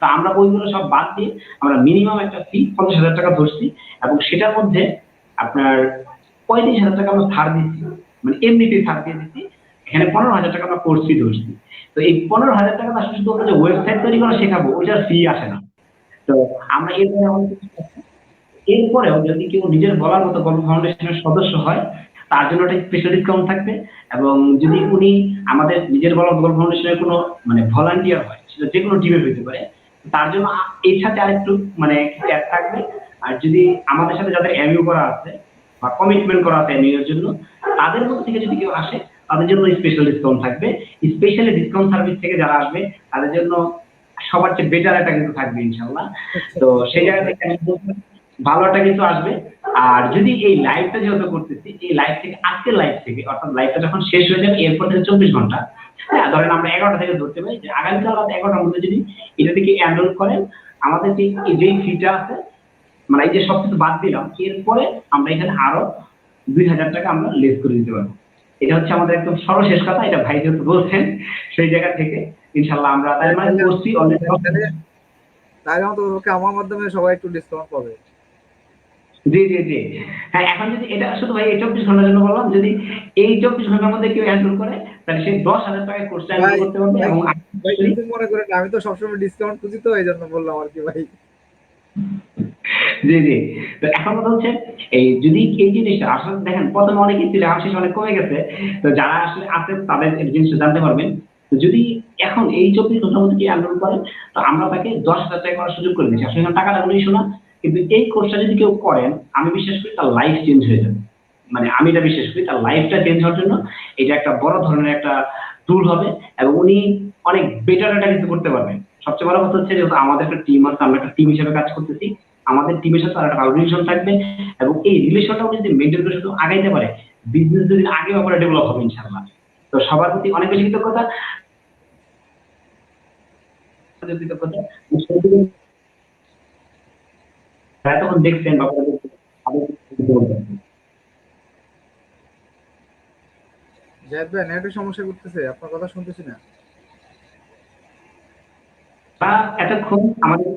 তো আমরা ওইগুলো সব বাদ দিয়ে আমরা মিনিমাম একটা ফি 50,000 টাকা ধরছি, এবং সেটার মধ্যে আপনার 35,000 টাকা আমরা ছাড় দিচ্ছি, মানে এমনিতেই ছাড় দিয়ে দিচ্ছি। এখানে 15,000 টাকা আমরা কোর্স ফি ধরছি। তো এই 15,000 টাকা আসলে শুধু আমরা যে ওয়েবসাইট তৈরি করা শেখাবো ওইটার ফি আসে না। তো আমরা এরপরে আমাদের কিছু করছি। এরপরেও যদি কেউ নিজের বলার মতো গল্প ফাউন্ডেশনের সদস্য হয়, তার জন্য একটা স্পেশাল ডিসকাউন্ট থাকবে। এবং যদি উনি আমাদের নিজের বলার গল্প ফাউন্ডেশনের কোনো মানে ভলান্টিয়ার হয়, সেটা যে কোনো টিমে হইতে পারে, তার জন্য এর সাথে আরেকটু মানে অ্যাড থাকবে। আর যদি আমাদের সাথে যাদের এমইউ করা আছে বা কমিটমেন্ট করা আছে এমইউ এর জন্য, তাদের মধ্যে থেকে যদি কেউ আসে তাদের জন্য স্পেশাল ডিসকাউন্ট থাকবে। স্পেশালি ডিসকাউন্ট সার্ভিস থেকে যারা আসবে তাদের জন্য সবার চেয়ে বেটার একটা কিন্তু থাকবে ইনশাল্লাহ। আচ্ছা তো আচ্ছা, সেই চমৎকার। জায়গা থেকে আমি বলবো ভালো একটা কিছু আসবে। আর যদি এই লাইভটা যেহেতু করতেছি, এই লাইভ থেকে আজকের লাইভ থেকে অর্থাৎ লাইভটা যখন শেষ হয়ে যাবে এরপর থেকে 24 ঘন্টা, হ্যাঁ ধরেন আমরা 11টা থেকে ধরতে পারি যে আগামীকাল রাত 11টার মধ্যে যদি এটা থেকে এনরোল করেন, আমাদের যে ফিটা আছে মানে এই যে সবকিছু বাদ দিলাম, এরপরে আমরা এখানে আরো 2,000 টাকা আমরা লেস করে দিতে পারবো। এটা হচ্ছে আমাদের একদম সর্বশেষ কথা, এটা ভাই যেহেতু বলছেন সেই জায়গা থেকে ইনশাল্লাহ আমরা তার মানে তাহলে করছি অলরেডি। তাহলে তাহলে আমাকে আমার মাধ্যমে সবাই একটু ডিসকাউন্ট পাবে। জি জি জি, হ্যাঁ এখন যদি এটা শুধু ভাই এই 24 ঘন্টার জন্য বললাম, যদি এই 24 ঘন্টার মধ্যে কেউ এনরোল করে তাহলে সে 10,000 টাকায় কোর্সটা এনরোল ভাই করতে পারবে। ভাই এবং ভাই কিছু মনে করেন না, আমি তো সবসময় ডিসকাউন্ট খুঁজি, তো এই জন্য বললাম আর কি ভাই। জি জি, তো এখন কথা হচ্ছে এই যদি এই জিনিসটা আসলে দেখেন প্রথমে অনেকেই ছিল, এখন শেষ অনেক কমে গেছে। তো যারা আসলে আছে তাদের এই জিনিসটা জানতে পারবেন। তো যদি এখন এই 24 ঘন্টার মধ্যে কেউ এনরোল করেন, তো আমরা তাকে 10,000 টাকা করার সুযোগ করে দিচ্ছি। আসলে এখানে টাকাটা কোনো ইস্যু না, কিন্তু এই কোর্সটা যদি কেউ করেন আমি বিশ্বাস করি তার লাইফ চেঞ্জ হয়ে যাবে। মানে আমি এটা বিশ্বাস করি তার লাইফটা চেঞ্জ হওয়ার জন্য এটা একটা বড় ধরনের একটা টুল হবে, এবং উনি অনেক বেটার একটা কিছু করতে পারবেন। সবচেয়ে বড় কথা হচ্ছে যেহেতু আমাদের একটা টিম আছে, আমরা একটা টিম হিসেবে কাজ করতেছি, আমাদের টিমের সাথে তার একটা ভালো রিলেশন থাকবে, এবং এই রিলেশনটা উনি যদি মেনটেন করে শুধু আগাইতে পারে, বিজনেস যদি আগে ব্যাপারে ডেভেলপ হবে ইনশাআল্লাহ। তো সবার প্রতি অনেক বেশি কৃতজ্ঞতা, কৃতজ্ঞতা এতক্ষণ দেখছেন বা জাহেদ ভাই নেটের সমস্যা করতেছে, আপনার কথা শুনতেছি না। বা এতক্ষণ আমাদের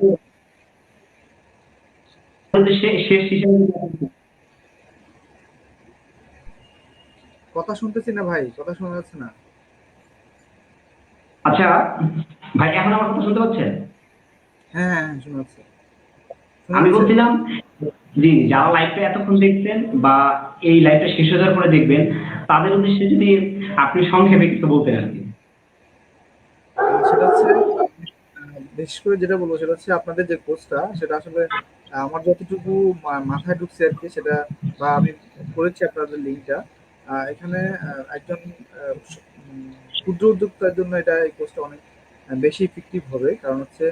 শেষ হিসেবে কথা শুনতেছি না ভাই, কথা শোনা যাচ্ছে না। আচ্ছা ভাই এখন আমার কথা শুনতে পাচ্ছেন? হ্যাঁ হ্যাঁ হ্যাঁ, শোনা যাচ্ছে। শোনা আমি যাচ্ছে? বলছিলাম, জি, যারা লাইভটা এতক্ষণ দেখছেন বা এই লাইভটা শেষ হয়ে যাওয়ার পরে দেখবেন, তাদের উদ্দেশ্যে যদি আপনি সংক্ষেপে কিছু বলতেন আর কি। সেটা হচ্ছে বিশেষ করে যেটা বলবো সেটা হচ্ছে আপনাদের যে কোর্সটা সেটা আসলে আমার যতটুকু মাথায় ঢুকছে আর কি সেটা, বা আমি করেছি আপনাদের লিঙ্কটা এখানে একজন ক্ষুদ্র উদ্যোক্তার জন্য এটা এই কোর্সটা অনেক বেশি ইফেক্টিভ হবে। কারণ হচ্ছে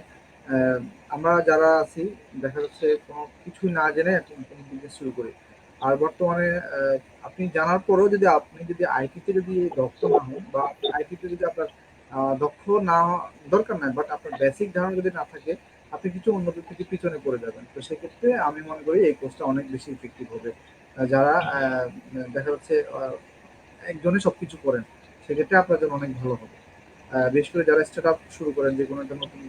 আহ, আমরা যারা আছি দেখা যাচ্ছে কোনো কিছুই না জেনে এখন কোনো বিজনেস শুরু করি। আর বর্তমানে আপনি জানার পরেও যদি আপনি যদি আইটিতে যদি দক্ষ না হন, বা আইটিতে যদি আপনার দক্ষ না দরকার নাই, বাট আপনার বেসিক ধারণা যদি না থাকে আপনি কিছু অন্যদের থেকে পিছনে পড়ে যাবেন। তো সেক্ষেত্রে আমি মনে করি এই কোর্সটা অনেক বেশি ইফেক্টিভ হবে। যারা দেখা যাচ্ছে একজনে সবকিছু করেন, সেক্ষেত্রে আপনার জন্য অনেক ভালো হবে। বিশেষ করে যারা স্টার্ট আপ শুরু করেন, যে কোনো একটা নতুন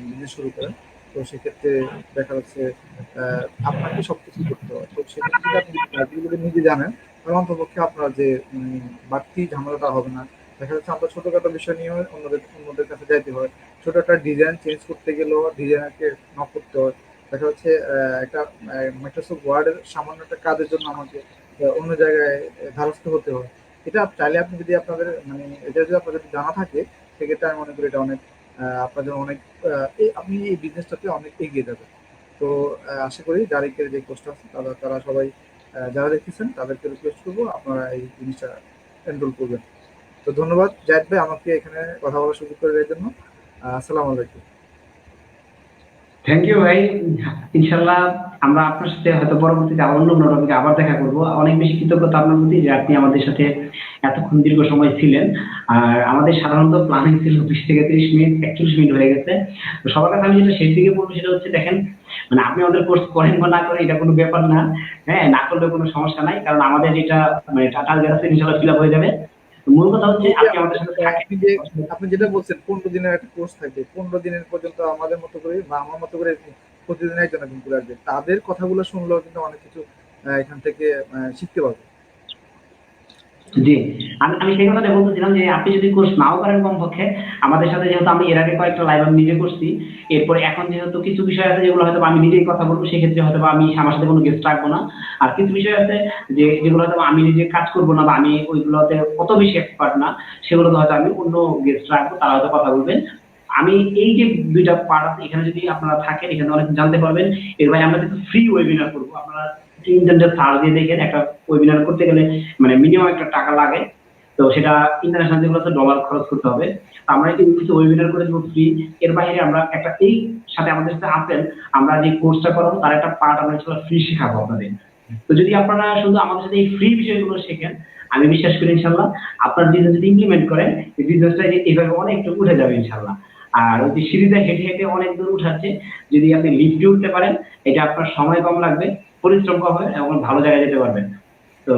বিজনেস শুরু করেন, তো সেক্ষেত্রে দেখা যাচ্ছে আপনাকে সবকিছু করতে হয়। তো সেক্ষেত্রে যদি আপনি যদি নিজে জানেন তাহলে অন্তপক্ষে আপনার যে বাড়তি ঝামেলাটা হবে না। দেখা যাচ্ছে আমরা ছোটখাটো বিষয় নিয়ে অন্যদের কাছে যাইতে হয়। ছোট একটা ডিজাইন চেঞ্জ করতে গেলেও ডিজাইনারকে নক করতে হয়। দেখা যাচ্ছে একটা মাইক্রোসফট ওয়ার্ডের সামান্য একটা কাজের জন্য আমাকে অন্য জায়গায় ধারস্থ হতে হয়। এটা চাইলে আপনি যদি আপনাদের এটা যদি আপনার যদি জানা থাকে, সেক্ষেত্রে আমি মনে করি এটা অনেক আপনার জন্য অনেক আপনি এই বিজনেসটাতে অনেক এগিয়ে যাবেন। তো আশা করি জারিকের যে কোর্সটা আছে তারা তারা সবাই যারা দেখতেছেন তাদেরকে রিকোয়েস্ট করবো আপনারা এই জিনিসটা এনরোল করবেন। তো ধন্যবাদ জাহিদ ভাই আমাকে এখানে কথা বলার সুযোগ করে দেওয়ার জন্য। আসসালামু আলাইকুম। থ্যাংক ইউ ভাই। ইনশাল্লাহ আমরা আপনার সাথে হয়তো পরবর্তীতে আবার অন্য কোনো টপিকে আবার দেখা করব। অনেক বেশি কৃতজ্ঞতা আপনার প্রতি যে আপনি আমাদের সাথে এতক্ষণ দীর্ঘ সময় ছিলেন। আর আমাদের সাধারণত প্ল্যানিং ছিল 20 থেকে 30 মিনিট, 41 মিনিট হয়ে গেছে। তো সবার কাছে আমি যেটা শেষ দিকে বলবো সেটা হচ্ছে, দেখেন, মানে আপনি আমাদের কোর্স করেন বা না করেন এটা কোনো ব্যাপার না। হ্যাঁ, না করলেও কোনো সমস্যা নাই, কারণ আমাদের এটা মানে টার্গেট আছে, ইনশাল্লাহ ফিল আপ হয়ে যাবে। তো মূল কথা হচ্ছে এই যে আপনি আমাদের সাথে থাকেন। আপনি যেটা বলছেন 15 দিনের একটা কোর্স থাকবে, 15 দিনের পর্যন্ত আমাদের মতো করে বা আমার মতো করে প্রতিদিন একজন একজন করে আসবে, তাদের কথাগুলো শুনলেও কিন্তু অনেক কিছু এখান থেকে শিখতে পারবে। জি, আমি সেই কথাটা বলতেছিলাম যে আপনি যদি কোর্স নাও করেন, কমপক্ষে আমাদের সাথে, যেহেতু আমি এর আগে কয়েকটা লাইভ আমি নিজে করছি, এরপরে এখন যেহেতু কিছু বিষয় আছে যেগুলো হয়তো আমি নিজেই কথা বলবো, সেক্ষেত্রে হয়তো আমি আমার সাথে কোনো গেস্ট রাখবো না। আর কিছু বিষয় আছে যে যেগুলো হয়তো আমি নিজে কাজ করবো না বা আমি ওইগুলোতে অত বেশি এক্সপার্ট না, সেগুলোতে হয়তো আমি অন্য গেস্ট রাখবো, তারা হয়তো কথা বলবেন। আমি এই যে দুইটা পার্ট আছে, এখানে যদি আপনারা থাকেন এখানে অনেক জানতে পারবেন। এর বাইরে আমরা কিন্তু ফ্রি ওয়েবিনার করবো। আপনারা ইন্টারনেট সার্চ দিয়ে দেখেন, একটা ওয়েবিনার করতে গেলে মানে মিনিমাম একটা টাকা লাগে। তো সেটা ইন্টারন্যাশনাল যেগুলো আছে ডলার খরচ করতে হবে। তো আমরা কিন্তু কিছু ওয়েবিনার করে দেবো ফ্রি। এর বাইরে আমরা একটা এই সাথে আমাদের সাথে আসেন, আমরা যে কোর্সটা করাবো তার একটা পার্ট আমরা ফ্রি শেখাবো আপনাদের। তো যদি আপনারা শুধু আমাদের সাথে এই ফ্রি বিষয়গুলো শেখেন, আমি বিশ্বাস করি ইনশাল্লাহ আপনার বিজনেস যদি ইমপ্লিমেন্ট করেন, এই বিজনেসটা এইভাবে অনেকটুকু উঠে যাবে ইনশাল্লাহ। আর ওই যে সিঁড়িতে হেঁটে হেঁটে অনেক দূর উঠাচ্ছে, যদি আপনি লিফটে উঠতে পারেন, এটা আপনার সময় কম লাগবে, পরিশ্রম কম হবে এবং ভালো জায়গায় যেতে পারবেন। তো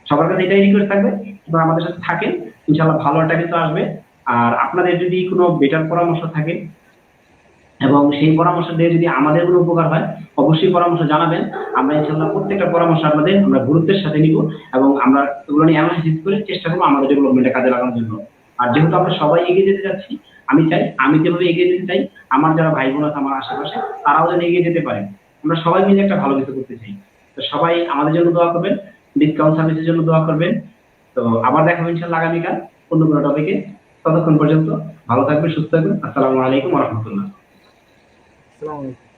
সবার কাছে এটাই রিকোয়েস্ট থাকবে, আপনারা আমাদের সাথে থাকেন, ইনশাল্লাহ ভালো একটা কিছু আসবে। আর আপনাদের যদি কোনো বেটার পরামর্শ থাকে এবং সেই পরামর্শ দিয়ে যদি আমাদের কোনো উপকার হয়, অবশ্যই পরামর্শ জানাবেন। আমরা ইনশাল্লাহ প্রত্যেকটা পরামর্শ আপনাদের আমরা গুরুত্বের সাথে নিব এবং আমরা এগুলো নিয়ে অ্যানালাইসিস করে চেষ্টা করবো আমাদের ডেভেলপমেন্টে কাজে লাগানোর জন্য। আর যেহেতু আমরা সবাই এগিয়ে যেতে যাচ্ছি, আমি চাই, আমি যেভাবে এগিয়ে যেতে চাই, আমার যারা ভাই বোন আছে আমার আশেপাশে, তারাও যেন এগিয়ে যেতে পারে। আমরা সবাই মিলে একটা ভালো কিছু করতে চাই। তো সবাই আমাদের জন্য দোয়া করবেন, ডিসকাউন্ট সার্ভিসের জন্য দোয়া করবেন। তো আবার দেখা হবে ইনশাল্লাহ আগামীকাল অন্য কোনো টপিকে। ততক্ষণ পর্যন্ত ভালো থাকবেন, সুস্থ থাকবেন। আসসালামু আলাইকুম ওয়া রাহমাতুল্লাহ। আসসালামু আলাইকুম।